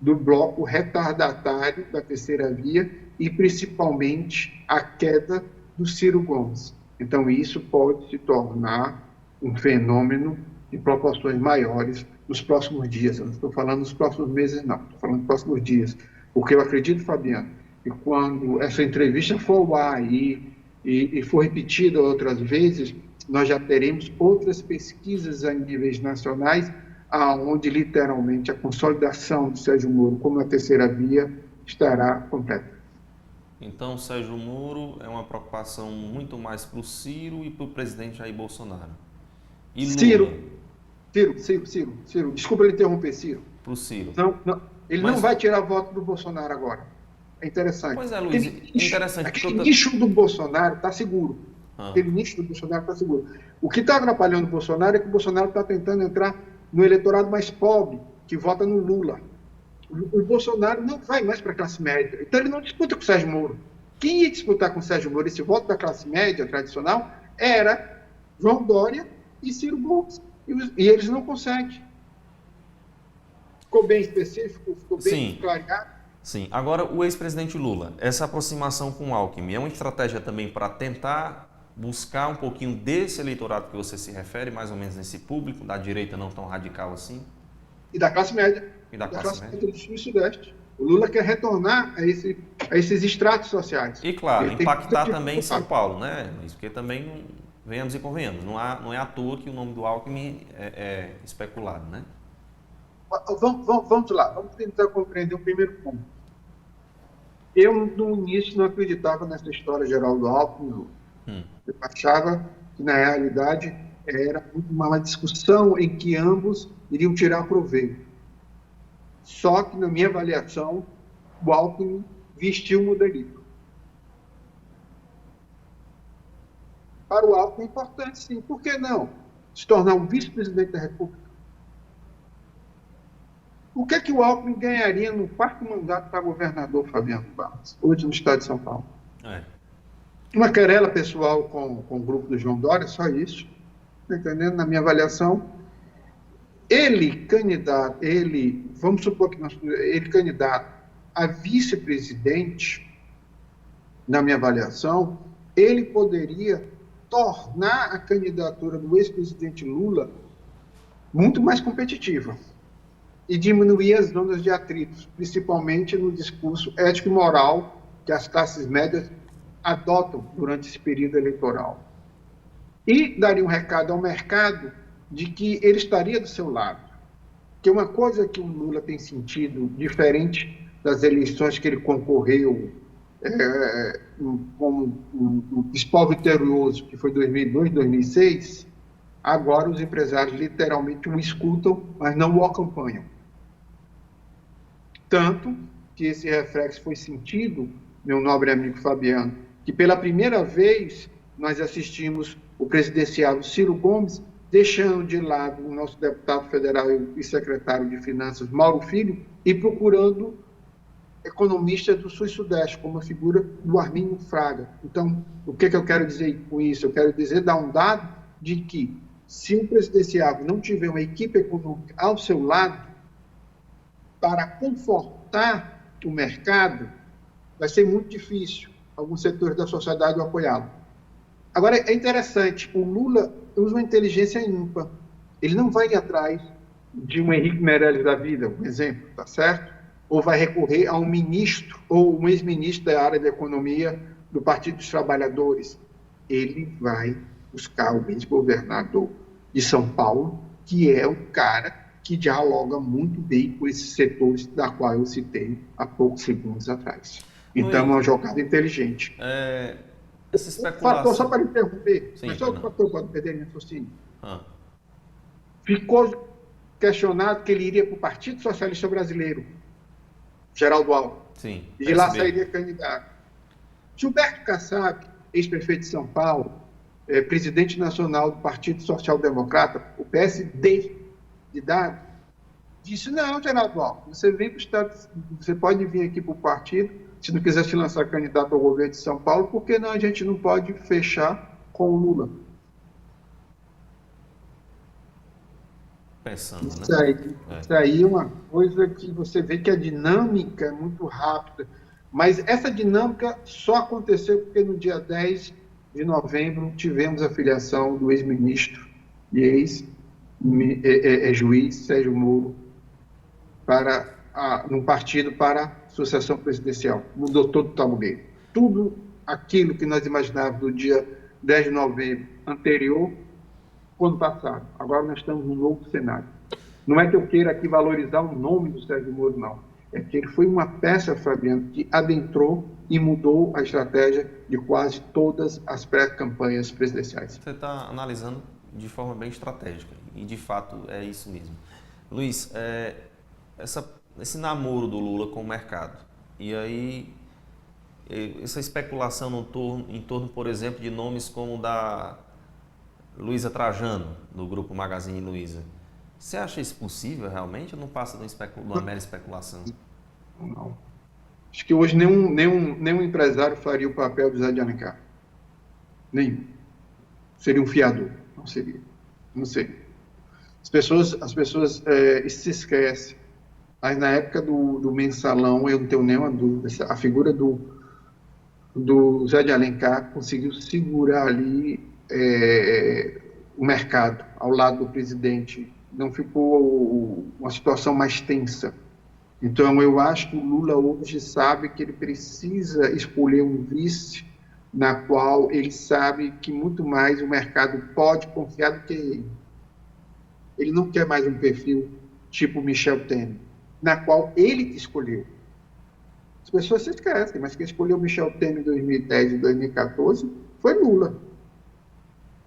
do bloco retardatário da terceira via e, principalmente, a queda do Ciro Gomes. Então, isso pode se tornar um fenômeno de proporções maiores nos próximos dias. Eu não estou falando nos próximos meses, não. Estou falando nos próximos dias. Porque eu acredito, Fabiano, que quando essa entrevista for ao ar e for repetida outras vezes, nós já teremos outras pesquisas a níveis nacionais, onde, literalmente, a consolidação do Sérgio Moro como a terceira via estará completa. Então, Sérgio Moro é uma preocupação muito mais para o Ciro e para o presidente Jair Bolsonaro. E Lula? Ciro, desculpa ele interromper, Ciro. Para o Ciro. Ele não vai tirar voto do Bolsonaro agora. É interessante. Pois é, Luiz, interessante. Aquele nicho do Bolsonaro está seguro. Aquele nicho do Bolsonaro está seguro. O que está atrapalhando o Bolsonaro é que o Bolsonaro está tentando entrar no eleitorado mais pobre, que vota no Lula. O Bolsonaro não vai mais para a classe média. Então, ele não disputa com o Sérgio Moro. Quem ia disputar com o Sérgio Moro esse voto da classe média tradicional era João Dória e Ciro Gomes. E eles não conseguem. Ficou bem específico? Ficou bem clareado? Sim. Agora, o ex-presidente Lula, essa aproximação com o Alckmin é uma estratégia também para tentar buscar um pouquinho desse eleitorado que você se refere, mais ou menos nesse público, da direita não tão radical assim? E da classe média. E da classe média do sul e sudeste. O Lula quer retornar a esses estratos sociais. E, claro, impactar também em São Paulo, né? Isso porque também, venhamos e convenhamos, não é à toa que o nome do Alckmin é especulado, né? Vamos lá, vamos tentar compreender o primeiro ponto. Eu, no início, não acreditava nessa história geral do Alckmin. Eu achava que, na realidade, era uma discussão em que ambos iriam tirar proveito. Só que, na minha avaliação, o Alckmin vestiu o modelito. Para o Alckmin é importante, sim. Por que não se tornar um vice-presidente da República? O que é que o Alckmin ganharia no quarto mandato para governador, Fabiano Barros, hoje no estado de São Paulo? Uma querela pessoal com o grupo do João Dória, só isso. Está entendendo? Na minha avaliação, vamos supor que ele candidato a vice-presidente, na minha avaliação, ele poderia tornar a candidatura do ex-presidente Lula muito mais competitiva e diminuir as zonas de atritos, principalmente no discurso ético e moral que as classes médias adotam durante esse período eleitoral. E daria um recado ao mercado de que ele estaria do seu lado. Que uma coisa que o Lula tem sentido, diferente das eleições que ele concorreu como um principal vitorioso, que foi 2002, 2006, agora os empresários literalmente o escutam, mas não o acompanham. Tanto que esse reflexo foi sentido, meu nobre amigo Fabiano, que pela primeira vez nós assistimos o presidenciável Ciro Gomes, deixando de lado o nosso deputado federal e secretário de Finanças, Mauro Filho, e procurando economistas do Sul e Sudeste, como a figura do Arminio Fraga. Então, o que eu quero dizer com isso? Eu quero dizer, dar um dado de que, se o presidenciável não tiver uma equipe econômica ao seu lado, para confortar o mercado, vai ser muito difícil alguns setores da sociedade o apoiá-lo. Agora, é interessante, o Lula usa uma inteligência ímpar. Ele não vai ir atrás de um Henrique Meirelles da vida, um exemplo, tá certo? Ou vai recorrer a um ministro ou um ex-ministro da área da economia do Partido dos Trabalhadores. Ele vai buscar o ex-governador de São Paulo, que é o cara que dialoga muito bem com esses setores da qual eu citei há poucos segundos atrás. Então, é uma jogada inteligente. Essa especulação... Só para interromper, sim, mas só para eu perder minha raciocínio. Ficou questionado que ele iria para o Partido Socialista Brasileiro, Geraldo Alckmin. Sim, e de lá sairia candidato. Gilberto Kassab, ex-prefeito de São Paulo, presidente nacional do Partido Social Democrata, o PSD de Dado, disse: não, Geraldo Alckmin, você vem para o Estado, você pode vir aqui para o partido, se não quiser se lançar candidato ao governo de São Paulo, por que não, a gente não pode fechar com o Lula? Pensando, né? Isso aí é uma coisa que você vê que a dinâmica é muito rápida, mas essa dinâmica só aconteceu porque no dia 10 de novembro tivemos a filiação do ex-ministro e ex-juiz Sérgio Moro no partido para a sucessão presidencial. Mudou todo o tabuleiro. Tudo aquilo que nós imaginávamos no dia 10 de novembro anterior, ano passado. Agora nós estamos num novo cenário. Não é que eu queira aqui valorizar o nome do Sérgio Moro, não. É que ele foi uma peça, Fabiano, que adentrou e mudou a estratégia de quase todas as pré-campanhas presidenciais. Você está analisando de forma bem estratégica, e de fato é isso mesmo. Luiz, esse namoro do Lula com o mercado, e aí essa especulação em torno, por exemplo, de nomes como o da Luísa Trajano, do grupo Magazine Luiza. Você acha isso possível realmente ou não passa de uma mera especulação? Não. Acho que hoje nenhum empresário faria o papel do Zé de Alencar. Nenhum. Seria um fiador. Não seria. Não seria. As pessoas se esquecem. Mas na época do mensalão, eu não tenho nenhuma dúvida, a figura do Zé de Alencar conseguiu segurar ali o mercado ao lado do presidente. Não ficou uma situação mais tensa. Então, eu acho que o Lula hoje sabe que ele precisa escolher um vice na qual ele sabe que muito mais o mercado pode confiar do que ele. Ele não quer mais um perfil tipo Michel Temer, na qual ele escolheu. As pessoas se esquecem, mas quem escolheu Michel Temer em 2010 e 2014 foi Lula.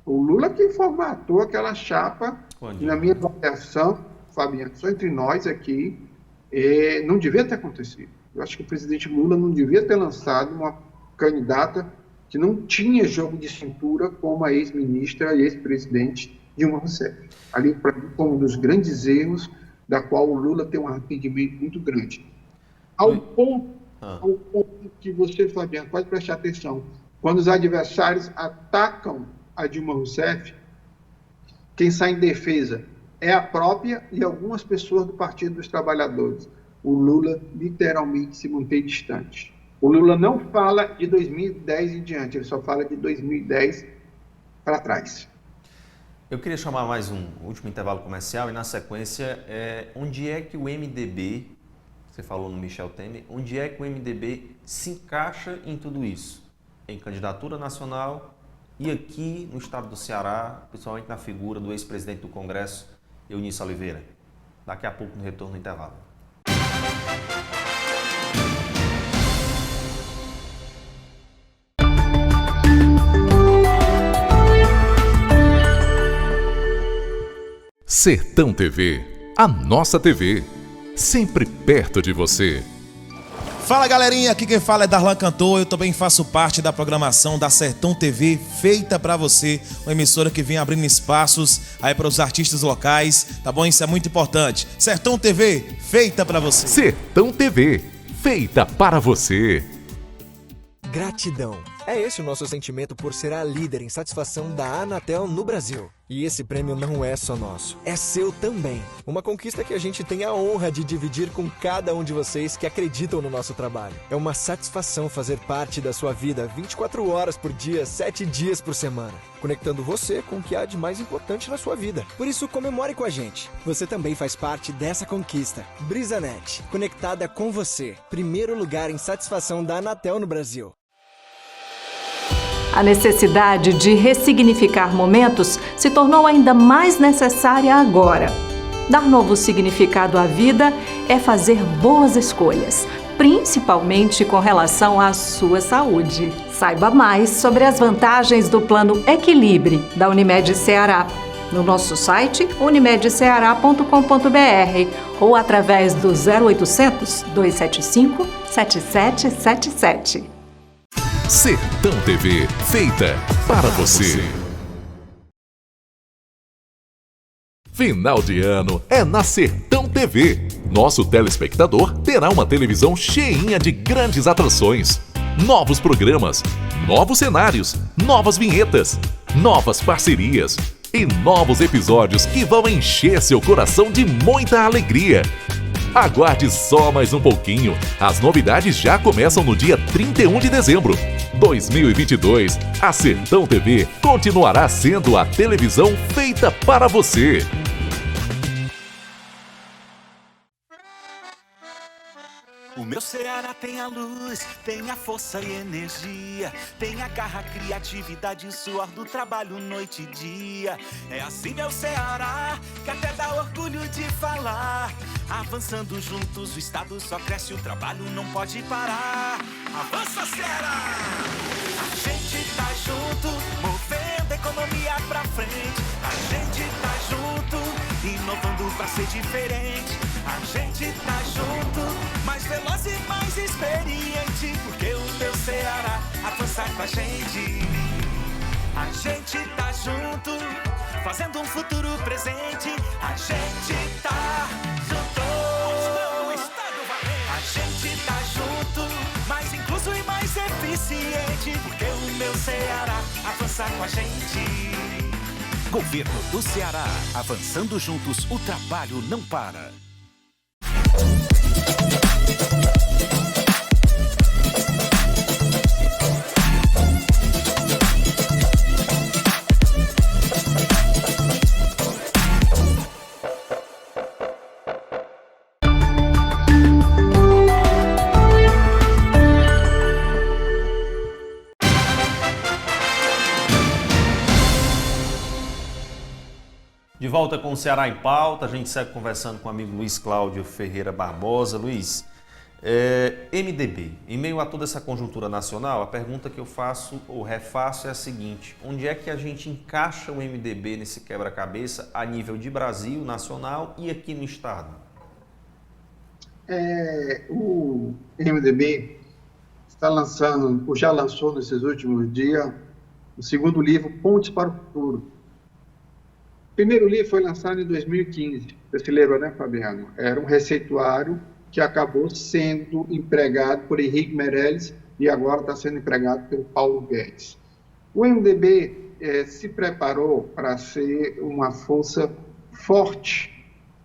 O Lula que formatou aquela chapa, que, na minha avaliação, Fabiano, só entre nós aqui, não devia ter acontecido. Eu acho que o presidente Lula não devia ter lançado uma candidata que não tinha jogo de cintura como a ex-ministra e ex-presidente Dilma Rousseff. Ali, para mim, foi um dos grandes erros da qual o Lula tem um arrependimento muito grande. Ao ponto que você, Fabiano, pode prestar atenção, quando os adversários atacam a Dilma Rousseff, quem sai em defesa é a própria e algumas pessoas do Partido dos Trabalhadores. O Lula literalmente se mantém distante. O Lula não fala de 2010 em diante, ele só fala de 2010 para trás. Eu queria chamar mais um último intervalo comercial e, na sequência, onde é que o MDB, você falou no Michel Temer, onde é que o MDB se encaixa em tudo isso? Em candidatura nacional e aqui no estado do Ceará, principalmente na figura do ex-presidente do Congresso, Eunício Oliveira. Daqui a pouco, no retorno do intervalo. Sertão TV, a nossa TV, sempre perto de você. Fala galerinha, aqui quem fala é Darlan Cantor, eu também faço parte da programação da Sertão TV, feita pra você, uma emissora que vem abrindo espaços aí para os artistas locais, tá bom? Isso é muito importante. Sertão TV, feita pra você. Sertão TV, feita para você. Gratidão. É esse o nosso sentimento por ser a líder em satisfação da Anatel no Brasil. E esse prêmio não é só nosso, é seu também. Uma conquista que a gente tem a honra de dividir com cada um de vocês que acreditam no nosso trabalho. É uma satisfação fazer parte da sua vida 24 horas por dia, 7 dias por semana, conectando você com o que há de mais importante na sua vida. Por isso, comemore com a gente. Você também faz parte dessa conquista. BrisaNet, conectada com você. Primeiro lugar em satisfação da Anatel no Brasil. A necessidade de ressignificar momentos se tornou ainda mais necessária agora. Dar novo significado à vida é fazer boas escolhas, principalmente com relação à sua saúde. Saiba mais sobre as vantagens do Plano Equilibre da Unimed Ceará no nosso site unimedceara.com.br ou através do 0800 275 7777. Sertão TV, feita para você. Final de ano é na Sertão TV. Nosso telespectador terá uma televisão cheinha de grandes atrações, novos programas, novos cenários, novas vinhetas, novas parcerias e novos episódios que vão encher seu coração de muita alegria. Aguarde só mais um pouquinho. As novidades já começam no dia 31 de dezembro. 2022, a Sertão TV continuará sendo a televisão feita para você. O meu Ceará tem a luz, tem a força e energia, tem a garra, criatividade e suor do trabalho noite e dia. É assim meu Ceará, que até dá orgulho de falar. Avançando juntos, o estado só cresce, o trabalho não pode parar. Avança, Ceará! A gente tá junto, movendo a economia pra frente. A gente tá junto, inovando pra ser diferente. A gente tá junto, mais veloz e mais experiente, porque o teu Ceará avança com a gente. A gente tá junto, fazendo um futuro presente. A gente tá junto. A gente tá junto, mais incluso e mais eficiente, porque o meu Ceará avança com a gente. Governo do Ceará, avançando juntos, o trabalho não para. De volta com o Ceará em Pauta, a gente segue conversando com o amigo Luiz Cláudio Ferreira Barbosa. Luiz, MDB, em meio a toda essa conjuntura nacional, a pergunta que eu faço ou refaço é a seguinte: onde é que a gente encaixa o MDB nesse quebra-cabeça a nível de Brasil, nacional e aqui no estado? O MDB está lançando, ou já lançou nesses últimos dias, o segundo livro, Pontes para o Futuro. O primeiro livro foi lançado em 2015, você se lembra, né, Fabiano? Era um receituário que acabou sendo empregado por Henrique Meirelles e agora está sendo empregado pelo Paulo Guedes. O MDB se preparou para ser uma força forte,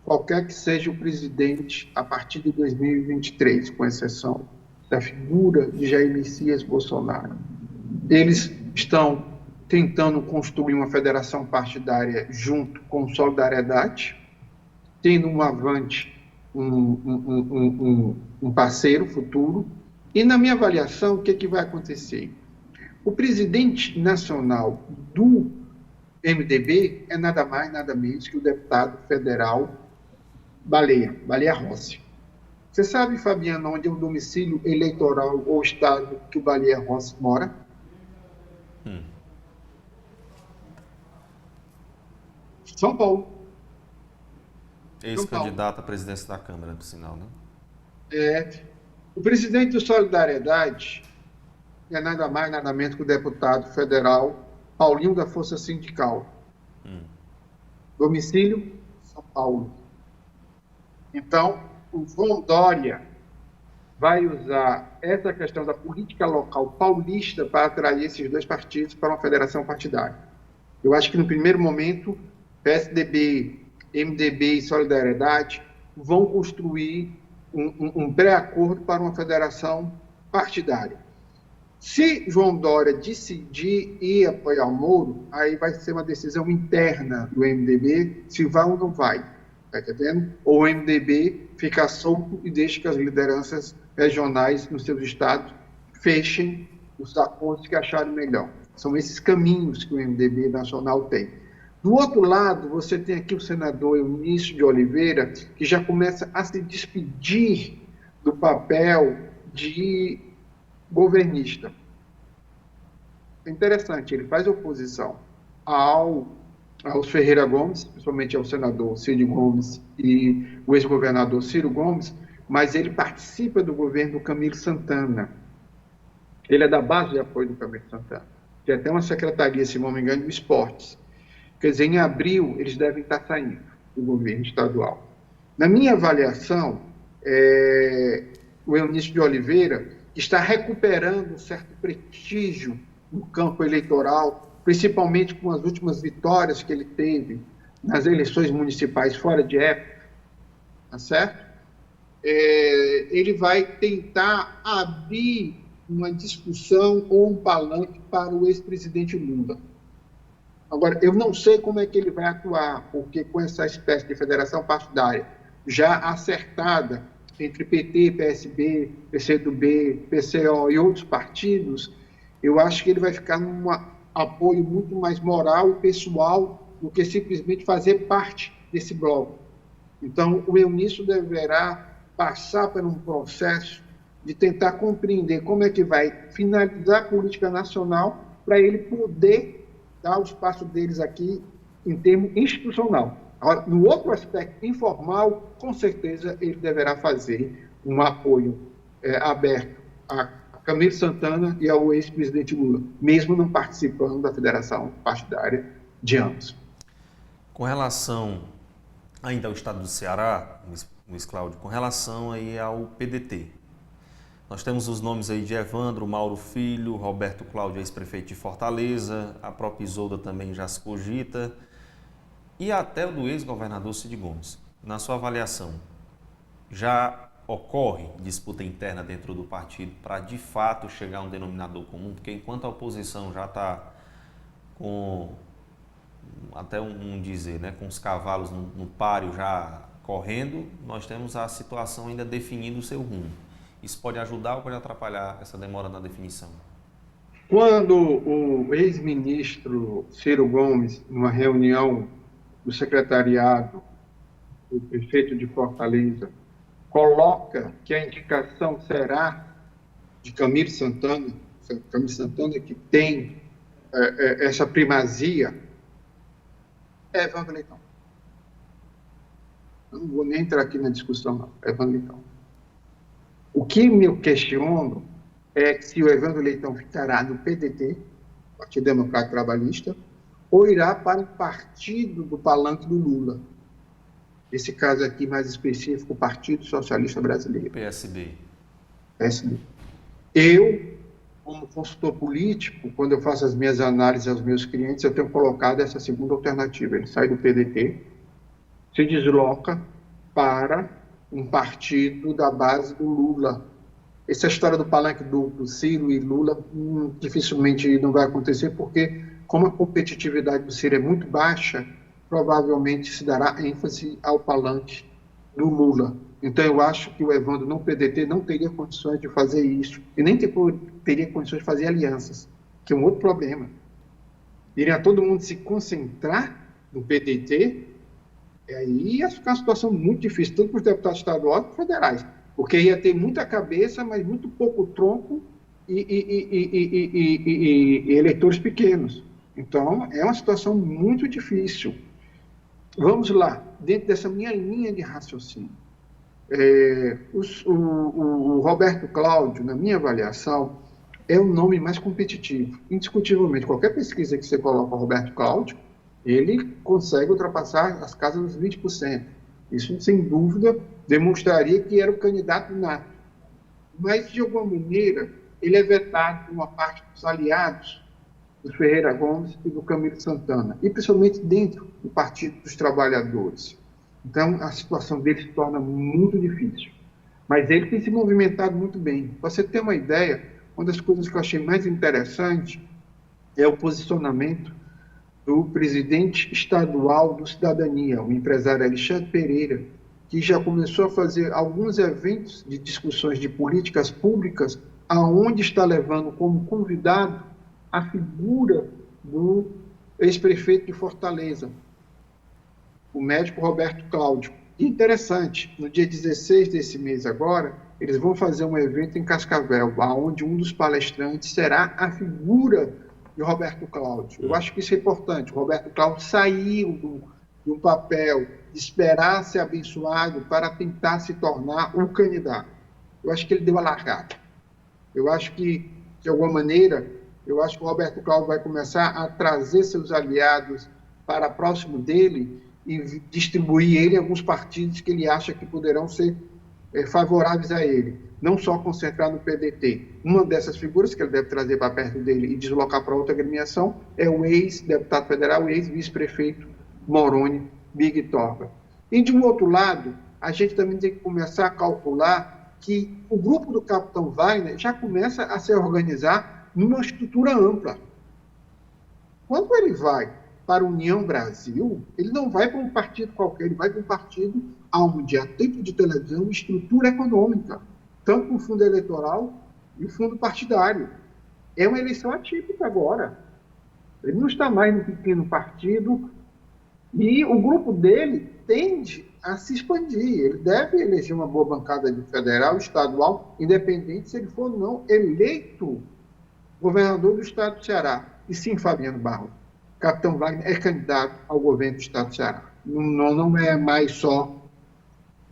qualquer que seja o presidente, a partir de 2023, com exceção da figura de Jair Messias Bolsonaro. Eles estão tentando construir uma federação partidária junto com Solidariedade, tendo um avante, um parceiro futuro. E, na minha avaliação, o que vai acontecer? O presidente nacional do MDB é nada mais, nada menos que o deputado federal Baleia Rossi. Você sabe, Fabiano, onde é o domicílio eleitoral ou estado que o Baleia Rossi mora? São Paulo. Ex-candidato à presidência da Câmara, por sinal, né? O presidente do Solidariedade é nada mais, nada menos que o deputado federal Paulinho da Força Sindical. Domicílio, São Paulo. Então, o João Dória vai usar essa questão da política local paulista para atrair esses dois partidos para uma federação partidária. Eu acho que, no primeiro momento, PSDB, MDB e Solidariedade vão construir um pré-acordo para uma federação partidária. Se João Dória decidir ir apoiar o Moro, aí vai ser uma decisão interna do MDB, se vai ou não vai, tá entendendo? Ou o MDB fica solto e deixa que as lideranças regionais nos seus estados fechem os acordos que acharem melhor. São esses caminhos que o MDB nacional tem. Do outro lado, você tem aqui o senador Eunício de Oliveira, que já começa a se despedir do papel de governista. É interessante, ele faz oposição aos Ferreira Gomes, principalmente ao senador Cid Gomes e o ex-governador Ciro Gomes, mas ele participa do governo do Camilo Santana. Ele é da base de apoio do Camilo Santana. Tem até uma secretaria, se não me engano, de esportes. Quer dizer, em abril, eles devem estar saindo do governo estadual. Na minha avaliação, o Eunício de Oliveira está recuperando um certo prestígio no campo eleitoral, principalmente com as últimas vitórias que ele teve nas eleições municipais fora de época, tá certo? Ele vai tentar abrir uma discussão ou um palanque para o ex-presidente Lula. Agora, eu não sei como é que ele vai atuar, porque com essa espécie de federação partidária já acertada entre PT, PSB, PCdoB, PCO e outros partidos, eu acho que ele vai ficar num apoio muito mais moral e pessoal do que simplesmente fazer parte desse bloco. Então, o Eunício deverá passar por um processo de tentar compreender como é que vai finalizar a política nacional para ele poder dar o espaço deles aqui em termo institucional. Agora, no outro aspecto informal, com certeza ele deverá fazer um apoio aberto a Camilo Santana e ao ex-presidente Lula, mesmo não participando da federação partidária de ambos. Com relação ainda ao estado do Ceará, Luiz Cláudio, com relação aí ao PDT, nós temos os nomes aí de Evandro, Mauro Filho, Roberto Cláudio, ex-prefeito de Fortaleza, a própria Isolda também já se cogita, e até o do ex-governador Cid Gomes. Na sua avaliação, já ocorre disputa interna dentro do partido para, de fato, chegar a um denominador comum? Porque enquanto a oposição já está com, até dizer, né, com os cavalos no páreo já correndo, nós temos a situação ainda definindo o seu rumo. Isso pode ajudar ou pode atrapalhar essa demora na definição? Quando o ex-ministro Ciro Gomes, numa reunião do secretariado do prefeito de Fortaleza, coloca que a indicação será de Camilo Santana que tem essa primazia, é Evandro Leitão. Eu não vou nem entrar aqui na discussão, não. É Evandro Leitão. O que me questiono é se o Evandro Leitão ficará no PDT, Partido Democrático Trabalhista, ou irá para o partido do palanque do Lula. Esse caso aqui mais específico, o Partido Socialista Brasileiro. PSB. Eu, como consultor político, quando eu faço as minhas análises aos meus clientes, eu tenho colocado essa segunda alternativa. Ele sai do PDT, se desloca para um partido da base do Lula. Essa história do palanque do Ciro e Lula dificilmente não vai acontecer, porque como a competitividade do Ciro é muito baixa, provavelmente se dará ênfase ao palanque do Lula. Então eu acho que o Evandro no PDT não teria condições de fazer isso, e nem teria condições de fazer alianças, que é um outro problema. Iria todo mundo se concentrar no PDT, e aí ia ficar uma situação muito difícil, tanto para os deputados estaduais quanto federais, porque ia ter muita cabeça, mas muito pouco tronco e eleitores pequenos. Então, é uma situação muito difícil. Vamos lá, dentro dessa minha linha de raciocínio. O Roberto Cláudio, na minha avaliação, é o nome mais competitivo. Indiscutivelmente, qualquer pesquisa que você coloca o Roberto Cláudio, ele consegue ultrapassar as casas dos 20%. Isso, sem dúvida, demonstraria que era o candidato nato. Mas, de alguma maneira, ele é vetado por uma parte dos aliados do Ferreira Gomes e do Camilo Santana, e principalmente dentro do Partido dos Trabalhadores. Então, a situação dele se torna muito difícil. Mas ele tem se movimentado muito bem. Para você ter uma ideia, uma das coisas que eu achei mais interessante é o posicionamento do presidente estadual do Cidadania, o empresário Alexandre Pereira, que já começou a fazer alguns eventos de discussões de políticas públicas, aonde está levando como convidado a figura do ex-prefeito de Fortaleza, o médico Roberto Cláudio. Interessante, no dia 16 desse mês agora, eles vão fazer um evento em Cascavel, onde um dos palestrantes será a figura de Roberto Cláudio. Eu acho que isso é importante. O Roberto Cláudio saiu de um papel de esperar ser abençoado para tentar se tornar um candidato. Eu acho que ele deu a largada. Eu acho que, de alguma maneira, eu acho que o Roberto Cláudio vai começar a trazer seus aliados para próximo dele e distribuir ele em alguns partidos que ele acha que poderão ser favoráveis a ele. Não só concentrar no PDT. Uma dessas figuras que ele deve trazer para perto dele e deslocar para outra agremiação é o ex-deputado federal, o ex-vice-prefeito Moroni Big Torba. E, de um outro lado, a gente também tem que começar a calcular que o grupo do Capitão Wagner já começa a se organizar numa estrutura ampla. Quando ele vai para a União Brasil, ele não vai para um partido qualquer, ele vai para um partido onde há tempo de televisão e estrutura econômica, tanto o fundo eleitoral e o fundo partidário. É uma eleição atípica agora. Ele não está mais no pequeno partido e o grupo dele tende a se expandir. Ele deve eleger uma boa bancada de federal, estadual, independente se ele for ou não eleito governador do estado do Ceará. E sim, Fabiano Barros, Capitão Wagner é candidato ao governo do estado do Ceará. Não é mais só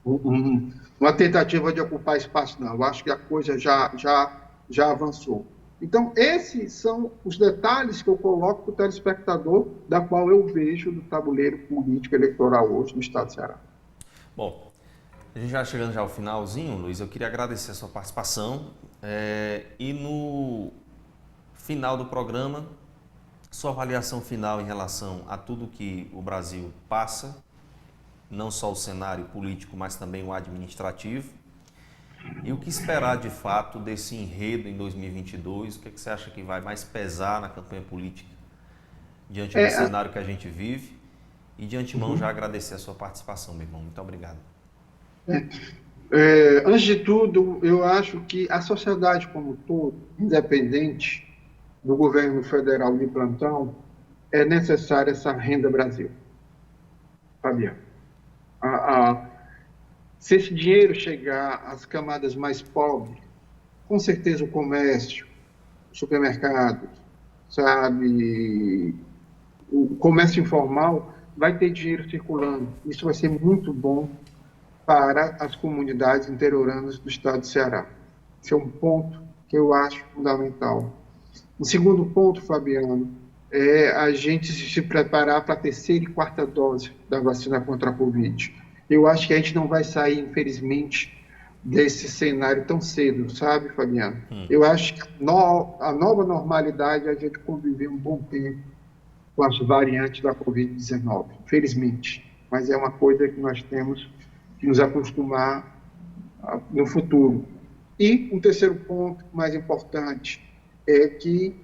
uma tentativa de ocupar espaço, não. Eu acho que a coisa já avançou. Então, esses são os detalhes que eu coloco para o telespectador, da qual eu vejo do tabuleiro político eleitoral hoje no estado do Ceará. Bom, a gente já chegando já ao finalzinho, Luiz, eu queria agradecer a sua participação e no final do programa, sua avaliação final em relação a tudo que o Brasil passa, não só o cenário político, mas também o administrativo. E o que esperar de fato desse enredo em 2022? O que você acha que vai mais pesar na campanha política diante do cenário que a gente vive? E de antemão já agradecer a sua participação, meu irmão. Muito obrigado. Antes de tudo, eu acho que a sociedade como um todo, independente do governo federal de plantão, é necessária essa renda Brasil. Fabiano. Se esse dinheiro chegar às camadas mais pobres, com certeza o comércio, supermercados, sabe, o comércio informal vai ter dinheiro circulando. Isso vai ser muito bom para as comunidades interioranas do estado do Ceará. Esse é um ponto que eu acho fundamental. O segundo ponto, Fabiano, é a gente se preparar para a terceira e quarta dose da vacina contra a Covid. Eu acho que a gente não vai sair, infelizmente, desse cenário tão cedo, sabe, Fabiano? Eu acho que a nova normalidade é a gente conviver um bom tempo com as variantes da Covid-19, infelizmente. Mas é uma coisa que nós temos que nos acostumar no futuro. E um terceiro ponto mais importante é que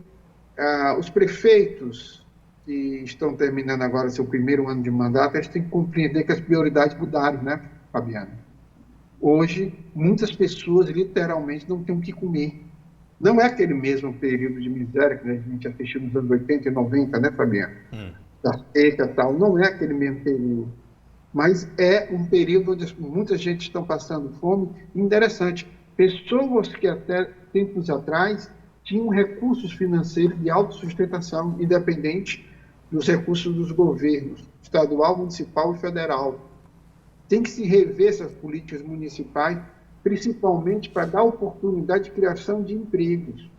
os prefeitos que estão terminando agora seu primeiro ano de mandato, eles têm que compreender que as prioridades mudaram, né, Fabiano? Hoje, muitas pessoas literalmente não têm o que comer. Não é aquele mesmo período de miséria que a gente assistiu nos anos 80 e 90, né, Fabiano? Da seca e tal, não é aquele mesmo período. Mas é um período onde muita gente está passando fome. Interessante, pessoas que até tempos atrás tinham recursos financeiros de autossustentação, independente dos recursos dos governos, estadual, municipal e federal. Tem que se rever essas políticas municipais, principalmente para dar oportunidade de criação de empregos.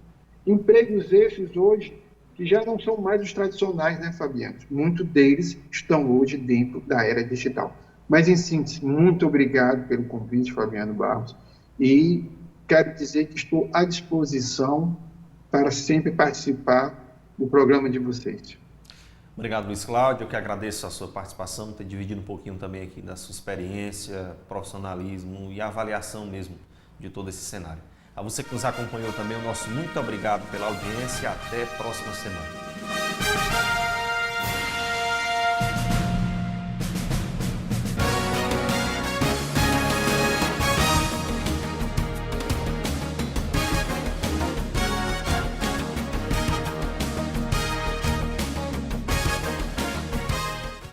Empregos esses hoje que já não são mais os tradicionais, né, Fabiano? Muitos deles estão hoje dentro da era digital. Mas, em síntese, muito obrigado pelo convite, Fabiano Barros, e quero dizer que estou à disposição para sempre participar do programa de vocês. Obrigado, Luiz Cláudio. Eu que agradeço a sua participação, ter dividido um pouquinho também aqui da sua experiência, profissionalismo e avaliação mesmo de todo esse cenário. A você que nos acompanhou também, o nosso muito obrigado pela audiência e até a próxima semana.